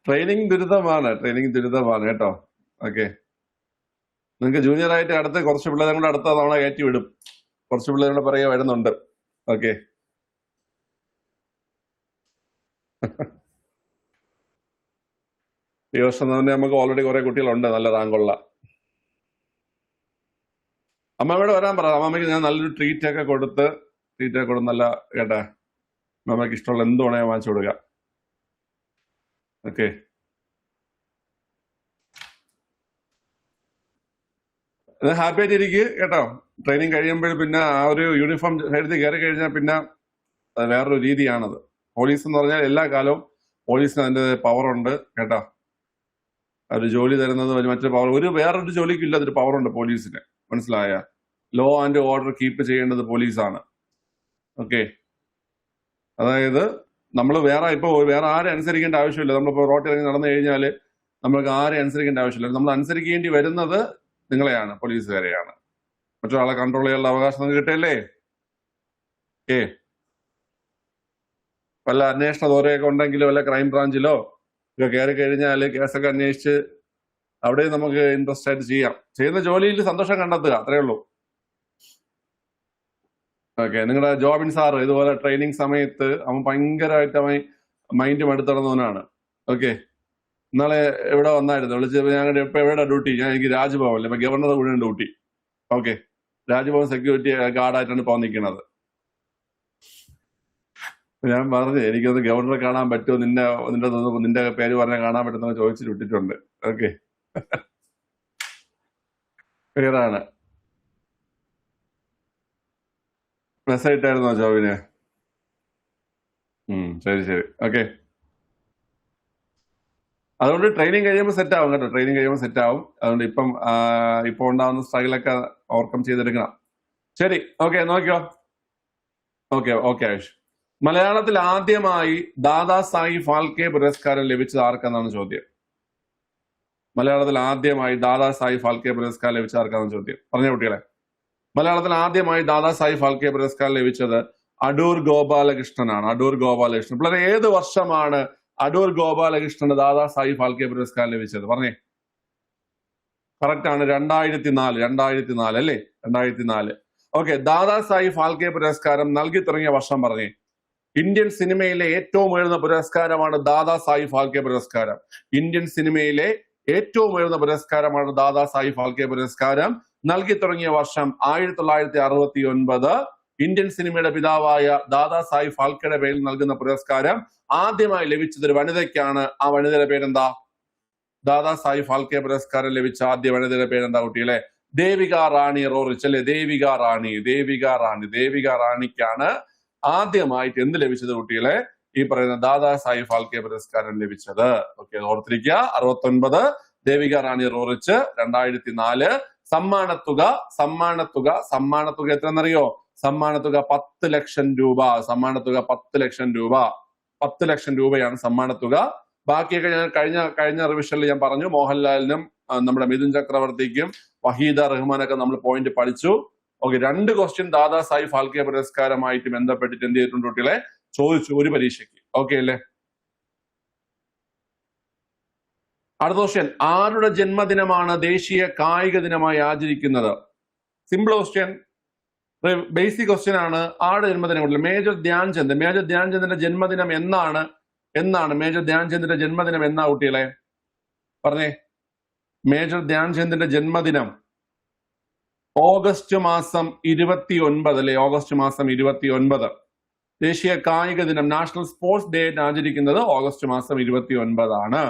S1: ട്രെയിനിങ് ദുരിതമാണ് കേട്ടോ. ഓക്കെ, നിങ്ങൾക്ക് ജൂനിയർ ആയിട്ട് അടുത്ത് കുറച്ച് പിള്ളേരെ കൂടെ അടുത്ത തവണ കയറ്റി വിടും. കുറച്ച് പിള്ളേരുടെ പറയുക വരുന്നുണ്ട്. ഓക്കെ, ഈ വർഷം തന്നെ നമുക്ക് ഓൾറെഡി കുറെ കുട്ടികളുണ്ട് നല്ല റാങ്കുള്ള. അമ്മമ്മയോട് വരാൻ പറ. അമ്മമ്മയ്ക്ക് ഞാൻ നല്ലൊരു ട്രീറ്റ് ഒക്കെ കൊടുത്ത് നല്ല കേട്ടാ അമ്മമ്മയ്ക്ക് ഇഷ്ടമുള്ള എന്ത് വേണേ വാങ്ങിച്ചു കൊടുക്കുക. ഓക്കെ, ഹാപ്പി ആയിട്ട് ഇരിക്കുക കേട്ടോ. ട്രെയിനിങ് കഴിയുമ്പോൾ പിന്നെ ആ ഒരു യൂണിഫോം എടുത്ത് കയറി കഴിഞ്ഞാൽ പിന്നെ വേറൊരു രീതിയാണത്. പോലീസ് എന്ന് പറഞ്ഞാൽ എല്ലാ കാലവും പോലീസിന് അതിന്റെ പവർ ഉണ്ട് കേട്ടോ. ഒരു ജോലി തരുന്നത് മറ്റൊരു പവർ വേറൊരു ജോലിക്കില്ല, അതൊരു പവറുണ്ട് പോലീസിന്. മനസ്സിലായ? ലോ ആൻഡ് ഓർഡർ കീപ്പ് ചെയ്യേണ്ടത് പോലീസാണ്. ഓക്കെ, അതായത് നമ്മൾ വേറെ ആരെ അനുസരിക്കേണ്ട ആവശ്യമില്ല. നമ്മളിപ്പോ റോട്ടിൽ ഇറങ്ങി നടന്നു കഴിഞ്ഞാൽ നമ്മൾക്ക് ആരെ അനുസരിക്കേണ്ട ആവശ്യമില്ല. നമ്മൾ അനുസരിക്കേണ്ടി വരുന്നത് നിങ്ങളെയാണ്, പോലീസുകാരെയാണ്. മറ്റൊരാളെ കൺട്രോൾ ചെയ്യാനുള്ള അവകാശം നിങ്ങൾക്ക് കിട്ടിയല്ലേ? വല്ല അന്വേഷണ ദോരയൊക്കെ ഉണ്ടെങ്കിലോ വല്ല ക്രൈം ബ്രാഞ്ചിലോ ഒക്കെ കയറി കഴിഞ്ഞാൽ കേസൊക്കെ അന്വേഷിച്ച് അവിടെ നമുക്ക് ഇൻട്രസ്റ്റ് ആയിട്ട് ചെയ്യാം. ചെയ്യുന്ന ജോലിയിൽ സന്തോഷം കണ്ടെത്തുക, അത്രേ ഉള്ളൂ. ഓക്കെ, നിങ്ങളുടെ ജോബിൻ സാറ് ഇതുപോലെ ട്രെയിനിങ് സമയത്ത് അവൻ ഭയങ്കരമായിട്ട് മൈൻഡ് മടുത്തിടന്നവനാണ്. ഓക്കെ, ഇന്നാളെ എവിടെ വന്നായിരുന്നു വിളിച്ചപ്പോ ഞങ്ങളുടെ ഇപ്പൊ എവിടെ ഡ്യൂട്ടി? എനിക്ക് രാജ്ഭവനിൽ ഇപ്പൊ ഗവർണറുടെ കൂടെ ഡ്യൂട്ടി. ഓക്കെ, രാജ്ഭവൻ സെക്യൂരിറ്റി ഗാർഡായിട്ടാണ് ഇപ്പൊ നിൽക്കുന്നത്. ഞാൻ പറഞ്ഞു എനിക്കൊന്ന് ഗവർണറെ കാണാൻ പറ്റുമോ, നിന്റെ പേര് പറഞ്ഞാൽ കാണാൻ പറ്റുന്ന ചോദിച്ചിട്ട് വിട്ടിട്ടുണ്ട്. ഓക്കെ, ക്ലിയർ ആണ്. മെസ്സേജ് ഇട്ടായിരുന്നോ ജോബിന്? ശരി ശരി, ഓക്കെ. അതുകൊണ്ട് ട്രെയിനിങ് കഴിയുമ്പോൾ സെറ്റ് ആവും കേട്ടോ, ട്രെയിനിങ് കഴിയുമ്പോൾ സെറ്റ് ആവും. അതുകൊണ്ട് ഇപ്പൊ ഉണ്ടാവുന്ന സ്ട്രഗിളൊക്കെ ഓവർകം ചെയ്തെടുക്കണം. ശരി, ഓക്കെ, നോക്കിയോ. Okay okay Ayush. മലയാളത്തിൽ ആദ്യമായി ദാദാ സാഹിബ് ഫാൽക്കെ പുരസ്കാരം ലഭിച്ചത് ആർക്കെന്നാണ് ചോദ്യം? മലയാളത്തിൽ ആദ്യമായി ദാദാ സാഹിബ് ഫാൽക്കെ പുരസ്കാരം ലഭിച്ചത് ആർക്കാണെന്ന് ചോദ്യം. പറഞ്ഞ കുട്ടികളെ, മലയാളത്തിൽ ആദ്യമായി ദാദാ സാഹിബ് ഫാൽക്കെ പുരസ്കാരം ലഭിച്ചത് അടൂർ ഗോപാലകൃഷ്ണനാണ്. അടൂർ ഗോപാലകൃഷ്ണൻ. പിള്ളേരെ, ഏത് വർഷമാണ് അടൂർ ഗോപാലകൃഷ്ണന് ദാദാ സാഹിബ് ഫാൽക്കെ പുരസ്കാരം ലഭിച്ചത്? പറഞ്ഞേ. കറക്റ്റ് ആണ്, 2004 അല്ലേ? 2004. ഓക്കെ, ദാദാ സാഹിബ് ഫാൽക്കെ പുരസ്കാരം നൽകി തുടങ്ങിയ വർഷം പറഞ്ഞേ. ഇന്ത്യൻ സിനിമയിലെ ഏറ്റവും ഉയർന്ന പുരസ്കാരമാണ് ദാദാ സാഹിബ് ഫാൽക്കെ പുരസ്കാരം. ഇന്ത്യൻ സിനിമയിലെ ഏറ്റവും ഉയർന്ന പുരസ്കാരമാണ് ദാദാ സാഹിബ് ഫാൽക്കെ പുരസ്കാരം. നൽകി തുടങ്ങിയ വർഷം 1969. ഇന്ത്യൻ സിനിമയുടെ പിതാവായ ദാദാ സാഹിബ് ഫാൽക്കെയുടെ പേരിൽ നൽകുന്ന പുരസ്കാരം ആദ്യമായി ലഭിച്ചത് ഒരു വനിതയ്ക്കാണ്. ആ വനിതയുടെ പേരെന്താ? ദാദാ സാഹിബ് ഫാൽക്കെ പുരസ്കാരം ലഭിച്ച ആദ്യ വനിതയുടെ പേരെന്താ കുട്ടികളെ? ദേവിക റാണി റോറിച്ച് അല്ലെ? ദേവിക റാണിക്കാണ് ആദ്യമായിട്ട് എന്ത് ലഭിച്ചത് കുട്ടികളെ? ഈ പറയുന്ന ദാദാ സാഹിബ് ഫാൽക്കെ പുരസ്കാരം ലഭിച്ചത്. ഓക്കെ, ഓർത്തിരിക്കുക. 69 ദേവിക റാണി റോറിച്ച്. 2004 സമ്മാനത്തുക എത്രയെന്നറിയോ? സമ്മാനത്തുക 10 ലക്ഷം രൂപ. 10 ലക്ഷം രൂപയാണ് സമ്മാനത്തുക. ബാക്കിയൊക്കെ ഞാൻ കഴിഞ്ഞ റിവിഷനിൽ ഞാൻ പറഞ്ഞു. മോഹൻലാലിനും നമ്മുടെ മിഥുൻ ചക്രവർത്തിക്കും വഹീദ റഹ്മാനൊക്കെ നമ്മൾ പോയിന്റ് പഠിച്ചു. ഓക്കെ, 2 ക്വസ്റ്റ്യൻ ദാദാ സാഹിബ് ഫാൽക്കെ പുരസ്കാരമായിട്ട് ബന്ധപ്പെട്ടിട്ട് എന്ത് ചെയ്തിട്ടുണ്ട് കുട്ടികളെ? ചോദിച്ചു ഒരു പരീക്ഷയ്ക്ക്. ഓക്കെ അല്ലേ? അടുത്ത ക്വസ്റ്റ്യൻ, ആരുടെ ജന്മദിനമാണ് ദേശീയ കായിക ദിനമായി ആചരിക്കുന്നത്? സിമ്പിൾ ക്വസ്റ്റ്യൻ, ബേസിക് ക്വസ്റ്റ്യൻ ആണ്. ആരുടെ ജന്മദിനം? മേജർ ധ്യാൻചന്ദിന്റെ ജന്മദിനം എന്നാണ്? മേജർ ധ്യാൻചന്ദിന്റെ ജന്മദിനം എന്നാ കുട്ടികളെ? പറഞ്ഞേ. മേജർ ധ്യാൻചന്ദിന്റെ ജന്മദിനം ഓഗസ്റ്റ് മാസം 29 അല്ലെ? ഓഗസ്റ്റ് മാസം 29. ദേശീയ കായിക ദിനം, നാഷണൽ സ്പോർട്സ് ഡേ ആചരിക്കുന്നത് ഓഗസ്റ്റ് മാസം 29 ആണ്.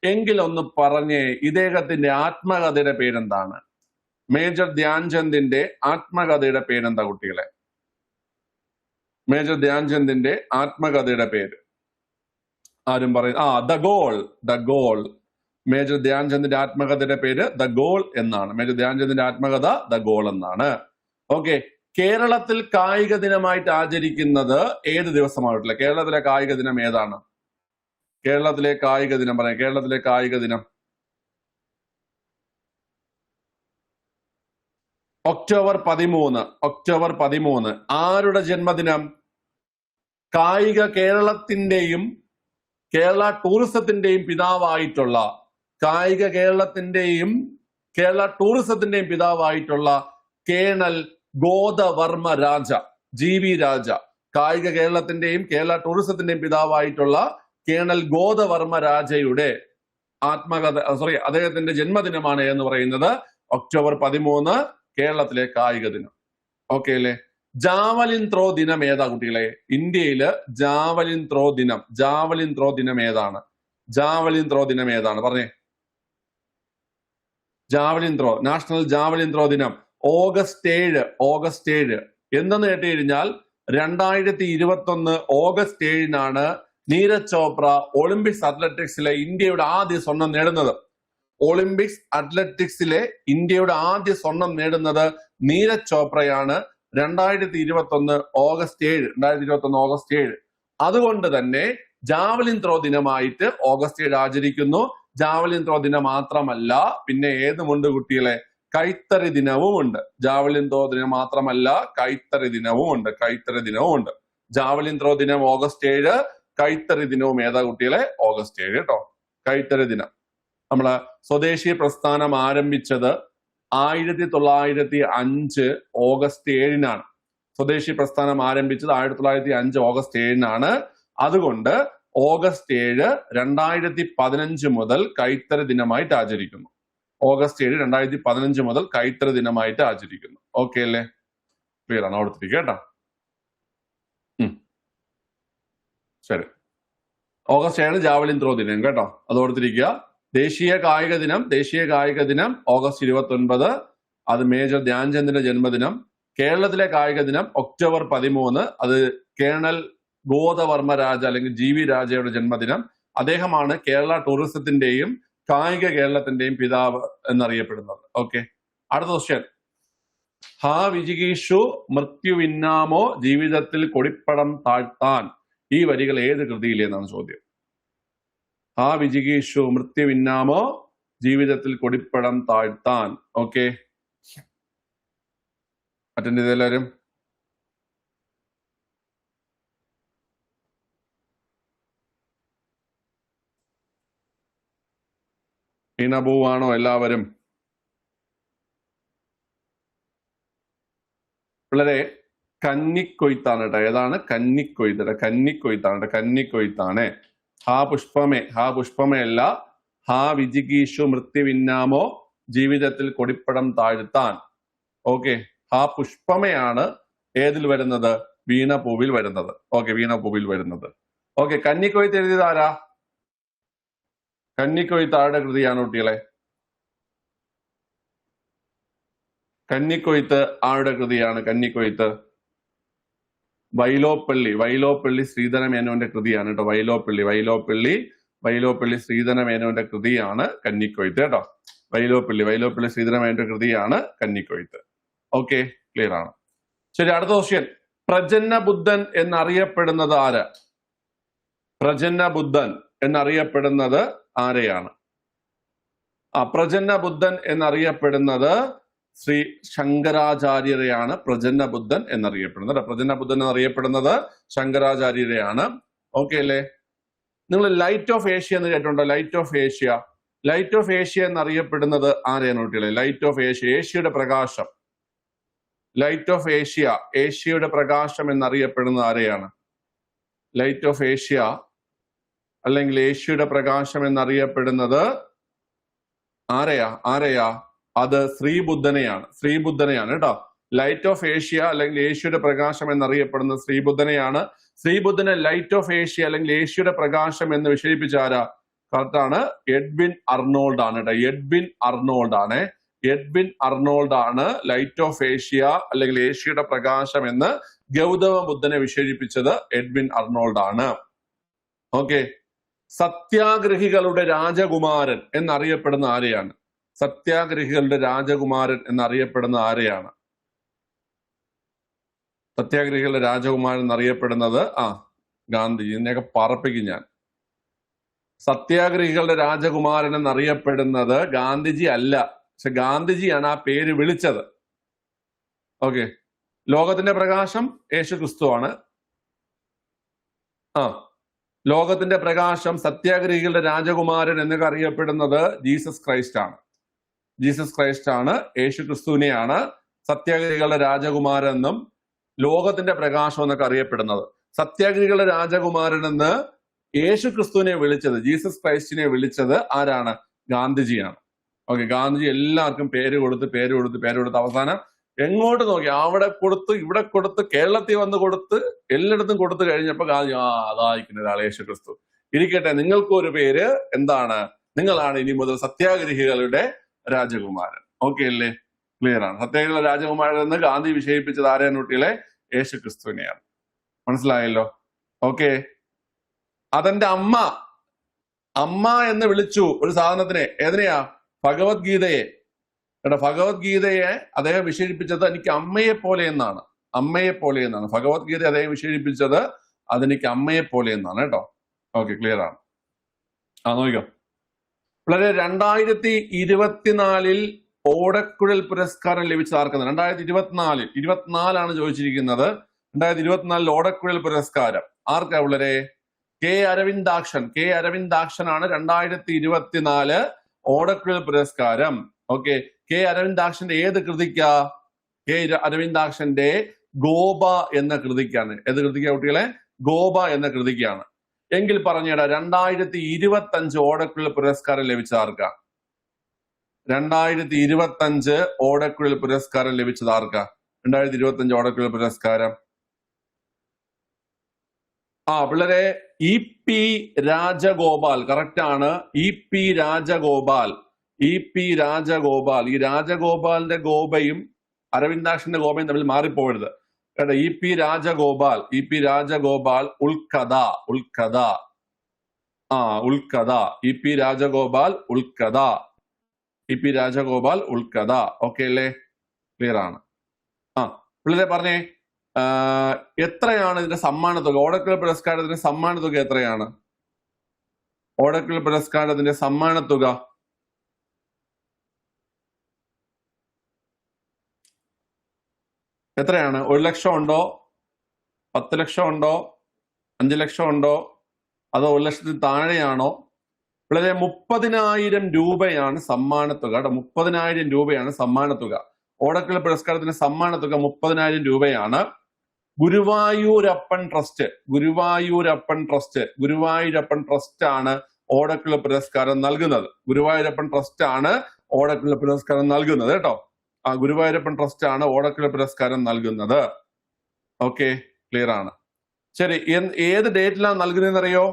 S1: എങ്കിലൊന്ന് പറഞ്ഞേ, ഇദ്ദേഹത്തിന്റെ ആത്മകഥയുടെ പേരെന്താണ്? മേജർ ധ്യാൻചന്ദിന്റെ ആത്മകഥയുടെ പേരെന്താ കുട്ടികളെ? മേജർ ധ്യാൻചന്ദിന്റെ ആത്മകഥയുടെ പേര് ആരും പറയും? The goal. മേജർ ധ്യാൻചന്ദിന്റെ ആത്മകഥയുടെ പേര് ദ ഗോൾ എന്നാണ്. മേജർ ധ്യാൻചന്ദിന്റെ ആത്മകഥ ദ ഗോൾ എന്നാണ്. ഓക്കെ, കേരളത്തിൽ കായിക ദിനമായിട്ട് ആചരിക്കുന്നത് ഏത് ദിവസമായിട്ടില്ല? കേരളത്തിലെ കായിക ദിനം ഏതാണ്? കേരളത്തിലെ കായിക ദിനം പറയാം. കേരളത്തിലെ കായിക ദിനം ഒക്ടോബർ 13. ആരുടെ ജന്മദിനം? കേരളത്തിന്റെയും കേരള ടൂറിസത്തിന്റെയും പിതാവായിട്ടുള്ള കേരള ടൂറിസത്തിന്റെയും പിതാവായിട്ടുള്ള കേണൽ ഗോദവർമ്മ രാജ, GV രാജ. കേരളത്തിന്റെയും കേരള ടൂറിസത്തിന്റെയും പിതാവായിട്ടുള്ള കേണൽ ഗോദവർമ്മ രാജയുടെ അദ്ദേഹത്തിന്റെ ജന്മദിനമാണ് എന്ന് പറയുന്നത് ഒക്ടോബർ 13, കേരളത്തിലെ കായിക ദിനം. ഓക്കെ അല്ലേ? ജാവലിൻ ത്രോ ദിനം ഏതാ കുട്ടികളെ? ഇന്ത്യയില് ജാവലിൻ ത്രോ ദിനം ഏതാണ്? പറഞ്ഞേ. നാഷണൽ ജാവലിൻ ത്രോ ദിനം ഓഗസ്റ്റ് 7. എന്തെന്ന് കേട്ട് കഴിഞ്ഞാൽ 2021 ഓഗസ്റ്റ് 7 നീരജ് ചോപ്ര ഒളിമ്പിക്സ് അത്ലറ്റിക്സിലെ ഇന്ത്യയുടെ ആദ്യ സ്വർണം നേടുന്നത്. നീരജ് ചോപ്രയാണ്. 2021 ഓഗസ്റ്റ് 7. അതുകൊണ്ട് തന്നെ ജാവലിൻ ത്രോ ദിനമായിട്ട് ഓഗസ്റ്റ് 7 ആചരിക്കുന്നു. ജാവലിൻ ത്രോ ദിനം മാത്രമല്ല, പിന്നെ ഏതുമുണ്ട് കുട്ടികളെ? കൈത്തറി ദിനവും ഉണ്ട്. ജാവലിൻ ത്രോ ദിനം മാത്രമല്ല, കൈത്തറി ദിനവും ഉണ്ട്. ജാവലിൻ ത്രോ ദിനം ഓഗസ്റ്റ് 7, കൈത്തറി ദിനവും ഏതാ കുട്ടികളെ? ഓഗസ്റ്റ് 7 കേട്ടോ. കൈത്തറി ദിനം. നമ്മള് സ്വദേശി പ്രസ്ഥാനം ആരംഭിച്ചത് 1905 ഓഗസ്റ്റ് 7. സ്വദേശി പ്രസ്ഥാനം ആരംഭിച്ചത് 1905 ഓഗസ്റ്റ് 7. അതുകൊണ്ട് ഓഗസ്റ്റ് 7 2015 മുതൽ കൈത്തറി ദിനമായിട്ട് ആചരിക്കുന്നു. ഓഗസ്റ്റ് 7 2015 മുതൽ കൈത്തറി ദിനമായിട്ട് ആചരിക്കുന്നു. ഓക്കെ അല്ലേ? ക്ലിയർ ആണ്? ഓർത്തിരിക്കുക കേട്ടോ. ശരി, ഓഗസ്റ്റ് 7 ജാവലിൻ ത്രോ ദിനം കേട്ടോ, അത് ഓർത്തിരിക്കുക. ദേശീയ കായിക ദിനം ഓഗസ്റ്റ് 29. അത് മേജർ ധ്യാൻചന്ദിന്റെ ജന്മദിനം. കേരളത്തിലെ കായിക ദിനം ഒക്ടോബർ 13. അത് കേണൽ ഗോദവർമ്മ രാജ അല്ലെങ്കിൽ GV രാജയുടെ ജന്മദിനം. അദ്ദേഹമാണ് കേരള ടൂറിസത്തിന്റെയും കായിക കേരളത്തിന്റെയും പിതാവ് എന്നറിയപ്പെടുന്നത്. ഓക്കെ, അടുത്ത ക്വസ്റ്റ്യൻ. ഹാ വിജിഗീഷു മൃത്യുവിന്നാമോ ജീവിതത്തിൽ കൊടിപ്പടം താഴ്ത്താൻ. ഈ വരികൾ ഏത് കൃതിയിലെന്നാണ് ചോദ്യം. ഹാ വിജിഗീഷു മൃത്യുവിന്നാമോ ജീവിതത്തിൽ കൊടിപ്പടം താഴ്ത്താൻ. ഓക്കെ, അറ്റൻഡ് ചെയ്ത എല്ലാവരും. ഇണബൂവാണോ എല്ലാവരും? വളരെ കന്നിക്കൊയ്ത്താണ് കേട്ടോ. ഏതാണ്? കന്നിക്കൊയ്ത്ത്. കന്നിക്കൊയ്ത്താണ് കേട്ടോ. കന്നിക്കൊയ്ത്താണ്. ഹാ പുഷ്പമേ അല്ല. ഹാ വിജിഗീഷു മൃത്യുവിന്നാമോ ജീവിതത്തിൽ കൊടിപ്പടം താഴ്ത്താൻ. ഓക്കെ, ഹാ പുഷ്പമയാണ് ഏതിൽ വരുന്നത്? വീണപൂവിൽ വരുന്നത്. ഓക്കെ, വീണപൂവിൽ വരുന്നത്. ഓക്കെ, കന്നിക്കൊയ്ത്ത് എഴുതിയത് ആരാ? കന്നിക്കൊയ്ത്ത് ആരുടെ കൃതിയാണ് കുട്ടികളെ? കന്നിക്കൊയ്ത്ത് ആരുടെ കൃതിയാണ്? കന്നിക്കൊയ്ത്ത് വൈലോപ്പള്ളി ശ്രീധരമേനോന്റെ കൃതിയാണ് കേട്ടോ. വൈലോപ്പള്ളി ശ്രീധരമേനോന്റെ കൃതിയാണ് കന്നിക്കൊയ്ത്ത് കേട്ടോ. വൈലോപ്പള്ളി ശ്രീധരമേനോന്റെ കൃതിയാണ് കന്നിക്കൊയ്ത്ത്. ഓക്കെ, ക്ലിയർ ആണ്. ശരി, അടുത്ത ക്വസ്റ്റ്യൻ. പ്രജന്നബുദ്ധൻ എന്നറിയപ്പെടുന്നത് ആര്? പ്രജന്നബുദ്ധൻ എന്നറിയപ്പെടുന്നത് ആരെയാണ്? പ്രജന്നബുദ്ധൻ എന്നറിയപ്പെടുന്നത് ശ്രീ ശങ്കരാചാര്യരെയാണ്. പ്രജന്നബുദ്ധൻ എന്നറിയപ്പെടുന്നത്. പ്രജന്നബുദ്ധൻ എന്നറിയപ്പെടുന്നത് ശങ്കരാചാര്യരെയാണ്. ഓക്കെ അല്ലേ? നിങ്ങൾ ലൈറ്റ് ഓഫ് ഏഷ്യ എന്ന് കേട്ടിട്ടുണ്ടോ? ലൈറ്റ് ഓഫ് ഏഷ്യ എന്നറിയപ്പെടുന്നത് ആരെയാണ് കുട്ടികളെ? ലൈറ്റ് ഓഫ് ഏഷ്യ, ഏഷ്യയുടെ പ്രകാശം. ലൈറ്റ് ഓഫ് ഏഷ്യയുടെ പ്രകാശം എന്നറിയപ്പെടുന്നത് ആരെയാണ്? ലൈറ്റ് ഓഫ് ഏഷ്യ അല്ലെങ്കിൽ ഏഷ്യയുടെ പ്രകാശം എന്നറിയപ്പെടുന്നത് ആരെയാ? അത് ശ്രീബുദ്ധനെയാണ് കേട്ടോ. ലൈറ്റ് ഓഫ് ഏഷ്യ അല്ലെങ്കിൽ ഏഷ്യയുടെ പ്രകാശം എന്നറിയപ്പെടുന്നത് ശ്രീബുദ്ധനെയാണ്. ശ്രീബുദ്ധനെ ലൈറ്റ് ഓഫ് ഏഷ്യ അല്ലെങ്കിൽ ഏഷ്യയുടെ പ്രകാശം എന്ന് വിശേഷിപ്പിച്ച ആരാ? കറക്റ്റാണ്, എഡ്വിൻ അർണോൾഡ് ആണ് കേട്ടോ. എഡ്വിൻ അർണോൾഡ് ആണ് ലൈറ്റ് ഓഫ് ഏഷ്യ അല്ലെങ്കിൽ ഏഷ്യയുടെ പ്രകാശം എന്ന് ഗൗതമ ബുദ്ധനെ വിശേഷിപ്പിച്ചത് എഡ്വിൻ അർണോൾഡ് ആണ്. ഓക്കെ, സത്യാഗ്രഹികളുടെ രാജകുമാരൻ എന്നറിയപ്പെടുന്ന ആരെയാണ്? സത്യാഗ്രഹികളുടെ രാജകുമാരൻ എന്നറിയപ്പെടുന്ന ആരെയാണ്? സത്യാഗ്രഹികളുടെ രാജകുമാരൻ എന്നറിയപ്പെടുന്നത് ഗാന്ധിജി. ഇതിനെയൊക്കെ പറപ്പിക്കും ഞാൻ. സത്യാഗ്രഹികളുടെ രാജകുമാരൻ എന്നറിയപ്പെടുന്നത് ഗാന്ധിജി അല്ല, പക്ഷെ ഗാന്ധിജിയാണ് ആ പേര് വിളിച്ചത്. ഓക്കെ, ലോകത്തിന്റെ പ്രകാശം യേശു ക്രിസ്തുവാണ്. ലോകത്തിന്റെ പ്രകാശം, സത്യാഗ്രഹികളുടെ രാജകുമാരൻ എന്നൊക്കെ അറിയപ്പെടുന്നത് ജീസസ് ക്രൈസ്റ്റ് ആണ്. യേശു ക്രിസ്തുവിനെയാണ് സത്യാഗ്രഹികളുടെ രാജകുമാരൻ എന്നും ലോകത്തിന്റെ പ്രകാശം എന്നൊക്കെ അറിയപ്പെടുന്നത്. സത്യാഗ്രഹികളുടെ രാജകുമാരൻ എന്ന് യേശു ക്രിസ്തുവിനെ വിളിച്ചത്, ജീസസ് ക്രൈസ്റ്റിനെ വിളിച്ചത് ആരാണ്? ഗാന്ധിജിയാണ്. ഓക്കെ, ഗാന്ധിജി എല്ലാവർക്കും പേര് കൊടുത്ത് അവസാനം എങ്ങോട്ട് നോക്കി അവിടെ കൊടുത്ത് ഇവിടെ കൊടുത്ത് കേരളത്തിൽ വന്ന് കൊടുത്ത് എല്ലായിടത്തും കൊടുത്തു കഴിഞ്ഞപ്പോ ഗാന്ധി അതായിരിക്കുന്ന ഒരാൾ യേശു ക്രിസ്തു. ഇരിക്കട്ടെ, നിങ്ങൾക്കൊരു പേര് എന്താണ്? നിങ്ങളാണ് ഇനി മുതൽ സത്യാഗ്രഹികളുടെ രാജകുമാരൻ. ഓക്കെ അല്ലേ? ക്ലിയർ ആണ്. സത്യാഗ്രഹികളുടെ രാജകുമാരൻ എന്ന് ഗാന്ധി വിശേഷിപ്പിച്ചത് ആരെയാണ് കുട്ടികളെ? യേശു ക്രിസ്തുവിനെയാണ്. മനസ്സിലായല്ലോ? ഓക്കെ, അതെന്റെ അമ്മ എന്ന് വിളിച്ചു ഒരു സാധനത്തിനെ. ഏതിനെയാ? ഭഗവത്ഗീതയെ. ഭഗവത്ഗീതയെ അദ്ദേഹം വിശേഷിപ്പിച്ചത് എനിക്ക് അമ്മയെ പോലെ എന്നാണ്. ഭഗവത്ഗീത അദ്ദേഹം വിശേഷിപ്പിച്ചത് അതെനിക്ക് അമ്മയെ പോലെ എന്നാണ് കേട്ടോ. ഓക്കെ, ക്ലിയർ ആണ്. നോക്കിക്കോ. വളരെ 2024 ഓടക്കുഴൽ പുരസ്കാരം ലഭിച്ച ആർക്കാണ്? 2024 ചോദിച്ചിരിക്കുന്നത്. 2024 ഓടക്കുഴൽ പുരസ്കാരം ആർക്കാ വളരെ? കെ അരവിന്ദാക്ഷൻ ആണ് 2024 ഓടക്കുഴൽ പുരസ്കാരം. ഓക്കെ, കെ അരവിന്ദാക്ഷന്റെ ഏത് കൃതിക്കാ? കെ അരവിന്ദാക്ഷന്റെ ഗോപ എന്ന കൃതിക്കാണ്. ഏത് കൃതിക്കാ കുട്ടികളെ? ഗോപ എന്ന കൃതിക്കാണ്. എങ്കിൽ പറഞ്ഞേടാ, 2025 ഓടക്കുഴൽ പുരസ്കാരം ലഭിച്ച ആർക്കാ? 2025 ഓടക്കുഴൽ പുരസ്കാരം ലഭിച്ചത് ആർക്കാ? 2025 ഓടക്കുഴൽ പുരസ്കാരം പിള്ളേരെ EP രാജഗോപാൽ. കറക്റ്റ് ആണ്, EP രാജഗോപാൽ. ഈ രാജഗോപാലിന്റെ ഗോപയും അരവിന്ദാക്ഷന്റെ ഗോപയും തമ്മിൽ മാറിപ്പോകരുത് കേട്ടോ. E P Rajagopal Ulkkatha Ulkkatha E P Rajagopal Ulkkatha. Okay അല്ലേ? ക്ലിയർ ആണ്. പിള്ളേരെ പറഞ്ഞേ, എത്രയാണ് ഇതിന്റെ സമ്മാന തുക? ഓടക്കുഴൽ പുരസ്കാരത്തിന്റെ സമ്മാന തുക എത്രയാണ്? ഓടക്കുഴൽ പുരസ്കാരത്തിന്റെ സമ്മാന തുക എത്രയാണ്? 1 ലക്ഷം ഉണ്ടോ, 10 ലക്ഷം ഉണ്ടോ, 5 ലക്ഷം ഉണ്ടോ, അതോ 1 ലക്ഷത്തിൽ താഴെയാണോ? പിള്ളേരെ 30,000 രൂപയാണ് സമ്മാന തുക. 30,000 രൂപയാണ് സമ്മാന തുക. ഓടക്കുഴൽ പുരസ്കാരത്തിന്റെ സമ്മാന തുക 30,000 രൂപയാണ്. ഗുരുവായൂരപ്പൻ ട്രസ്റ്റ് ആണ് ഓടക്കുഴൽ പുരസ്കാരം നൽകുന്നത്. കേട്ടോ. ഗുരുവായൂരപ്പൻ ട്രസ്റ്റ് ആണ് ഓടക്കുഴൽ പുരസ്കാരം നൽകുന്നത്. ഓക്കെ, ക്ലിയർ ആണ്. ശരി, ഏത് ഡേറ്റിലാണ് നൽകുന്നതെന്നറിയോ?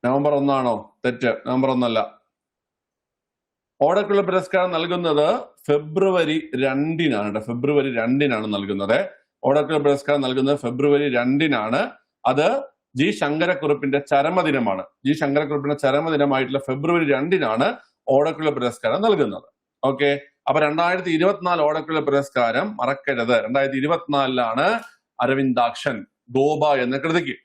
S1: നവംബർ 1 ആണോ? തെറ്റ്, നവംബർ 1 അല്ല. ഓടക്കുഴൽ പുരസ്കാരം നൽകുന്നത് ഫെബ്രുവരി 2-നാണ്. ഫെബ്രുവരി 2-നാണ് നൽകുന്നത്. ഓടക്കുഴൽ പുരസ്കാരം നൽകുന്നത് ഫെബ്രുവരി 2-നാണ്. അത് ജി ശങ്കരക്കുറുപ്പിന്റെ ചരമദിനമാണ്. ചരമദിനമായിട്ടുള്ള ഫെബ്രുവരി 2-നാണ് ഓടക്കുഴൽ പുരസ്കാരം നൽകുന്നത്. ഓക്കെ, അപ്പൊ 2024 ഓടക്കുഴൽ പുരസ്കാരം മറക്കരുത്. 2024-ലാണ് അരവിന്ദാക്ഷൻ ഗോപ എന്ന കൃതിക്ക്.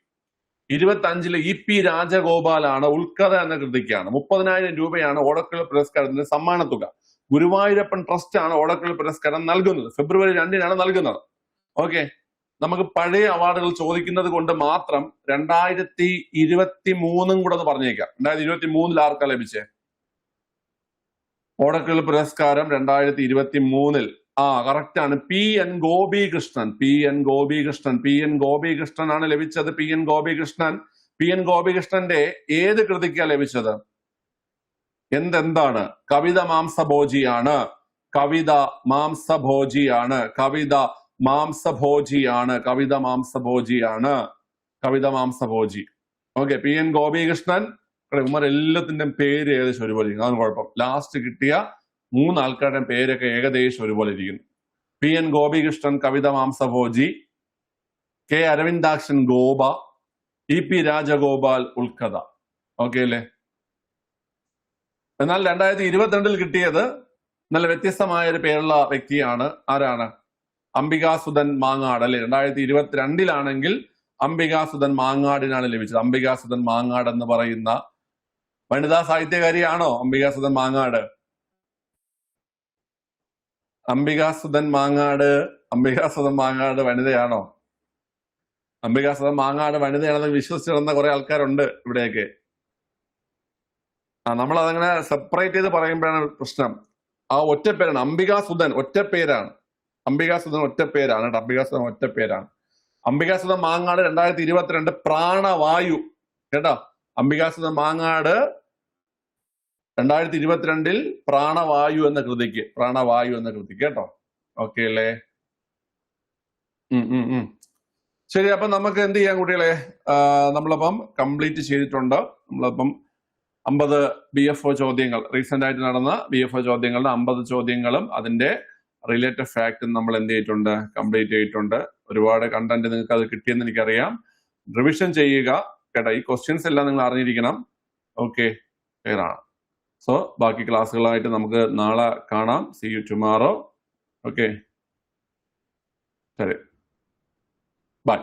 S1: 25-ല് ഇ പി രാജഗോപാലാണ് ഉൾക്കഥ എന്ന കൃതിക്കാണ്. 30,000 രൂപയാണ് ഓടക്കുഴൽ പുരസ്കാരത്തിന്റെ സമ്മാന തുക. ഗുരുവായൂരപ്പൻ ട്രസ്റ്റ് ആണ് ഓടക്കുഴൽ പുരസ്കാരം നൽകുന്നത്. ഫെബ്രുവരി 2-നാണ് നൽകുന്നത്. ഓക്കെ, നമുക്ക് പഴയ അവാർഡുകൾ ചോദിക്കുന്നത് കൊണ്ട് മാത്രം 2023 കൂടെ ഒന്ന് പറഞ്ഞേക്കാം. 2023 ആർക്കാ ലഭിച്ചേ ഓടക്കുഴൽ പുരസ്കാരം? 2023 കറക്റ്റ് ആണ്. പി എൻ ഗോപികൃഷ്ണൻ ആണ് ലഭിച്ചത്. പി എൻ ഗോപികൃഷ്ണന്റെ ഏത് കൃതിക്കാ ലഭിച്ചത്? എന്താണ്? കവിത മാംസഭോജിയാണ്. Okay, P N Gopikrishnan. ഇവന്മാർ എല്ലാത്തിന്റെയും പേര് ഏകദേശം ഒരുപോലെ ഇരിക്കും. അതാണ് കുഴപ്പം. ലാസ്റ്റ് കിട്ടിയ 3 ആൾക്കാരുടെയും പേരൊക്കെ ഏകദേശം ഒരുപോലെ ഇരിക്കുന്നു. P N Gopikrishnan Kavitha Mamsabhoji, K Aravindakshan Gopa, E P Rajagopal Ulkkatha. Okay അല്ലേ? എന്നാൽ 2022 കിട്ടിയത് നല്ല വ്യത്യസ്തമായ ഒരു പേരുള്ള വ്യക്തിയാണ്. ആരാണ്? അംബികാസുധൻ മാങ്ങാട് അല്ലെ. 2022 അംബികാസുധൻ മാങ്ങാടിനാണ് ലഭിച്ചത്. അംബികാസുധൻ മാങ്ങാട് എന്ന് പറയുന്ന വനിതാ സാഹിത്യകാരിയാണോ അംബികാസുധൻ മാങ്ങാട്? അംബികാസുധൻ മാങ്ങാട് വനിതയാണോ? അംബികാസുധൻ മാങ്ങാട് വനിതയാണെന്ന് വിശ്വസിച്ചിരുന്ന കുറെ ആൾക്കാരുണ്ട് ഇവിടെയൊക്കെ. നമ്മൾ അതങ്ങനെ സെപ്പറേറ്റ് ചെയ്ത് പറയുമ്പോഴാണ് പ്രശ്നം. ആ ഒറ്റ പേരാണ് അംബികാസുധൻ, ഒറ്റ പേരാണ്. അംബികാസുധൻ ഒറ്റ പേരാണ്. അംബികാസുധൻ മാങ്ങാട് 2022 പ്രാണവായു. കേട്ടോ, അംബികാസുധൻ മാങ്ങാട് 2022 പ്രാണവായു എന്ന കൃതിക്ക് കേട്ടോ. ഓക്കെ അല്ലേ? ശരി, അപ്പൊ നമുക്ക് എന്ത് ചെയ്യാം കുട്ടികളെ? നമ്മളപ്പം കംപ്ലീറ്റ് ചെയ്തിട്ടുണ്ട്. നമ്മളപ്പം 50 BFO ചോദ്യങ്ങൾ, റീസെന്റ് ആയിട്ട് നടന്ന BFO ചോദ്യങ്ങളുടെ 50 ചോദ്യങ്ങളും അതിന്റെ റിലേറ്റഡ് ഫാക്റ്റും നമ്മൾ എന്ത് ചെയ്തിട്ടുണ്ട്? കംപ്ലീറ്റ് ചെയ്തിട്ടുണ്ട്. ഒരുപാട് കണ്ടന്റ് നിങ്ങൾക്ക് അത് കിട്ടിയെന്ന് എനിക്കറിയാം. റിവിഷൻ ചെയ്യുക കേട്ടോ. ഈ ക്വസ്റ്റ്യൻസ് എല്ലാം നിങ്ങൾ അറിഞ്ഞിരിക്കണം. ഓക്കെ, ക്ലിയർ ആണ്. സോ ബാക്കി ക്ലാസ്സുകളായിട്ട് നമുക്ക് നാളെ കാണാം. See you tomorrow. ഓക്കെ, ശരി, ബൈ.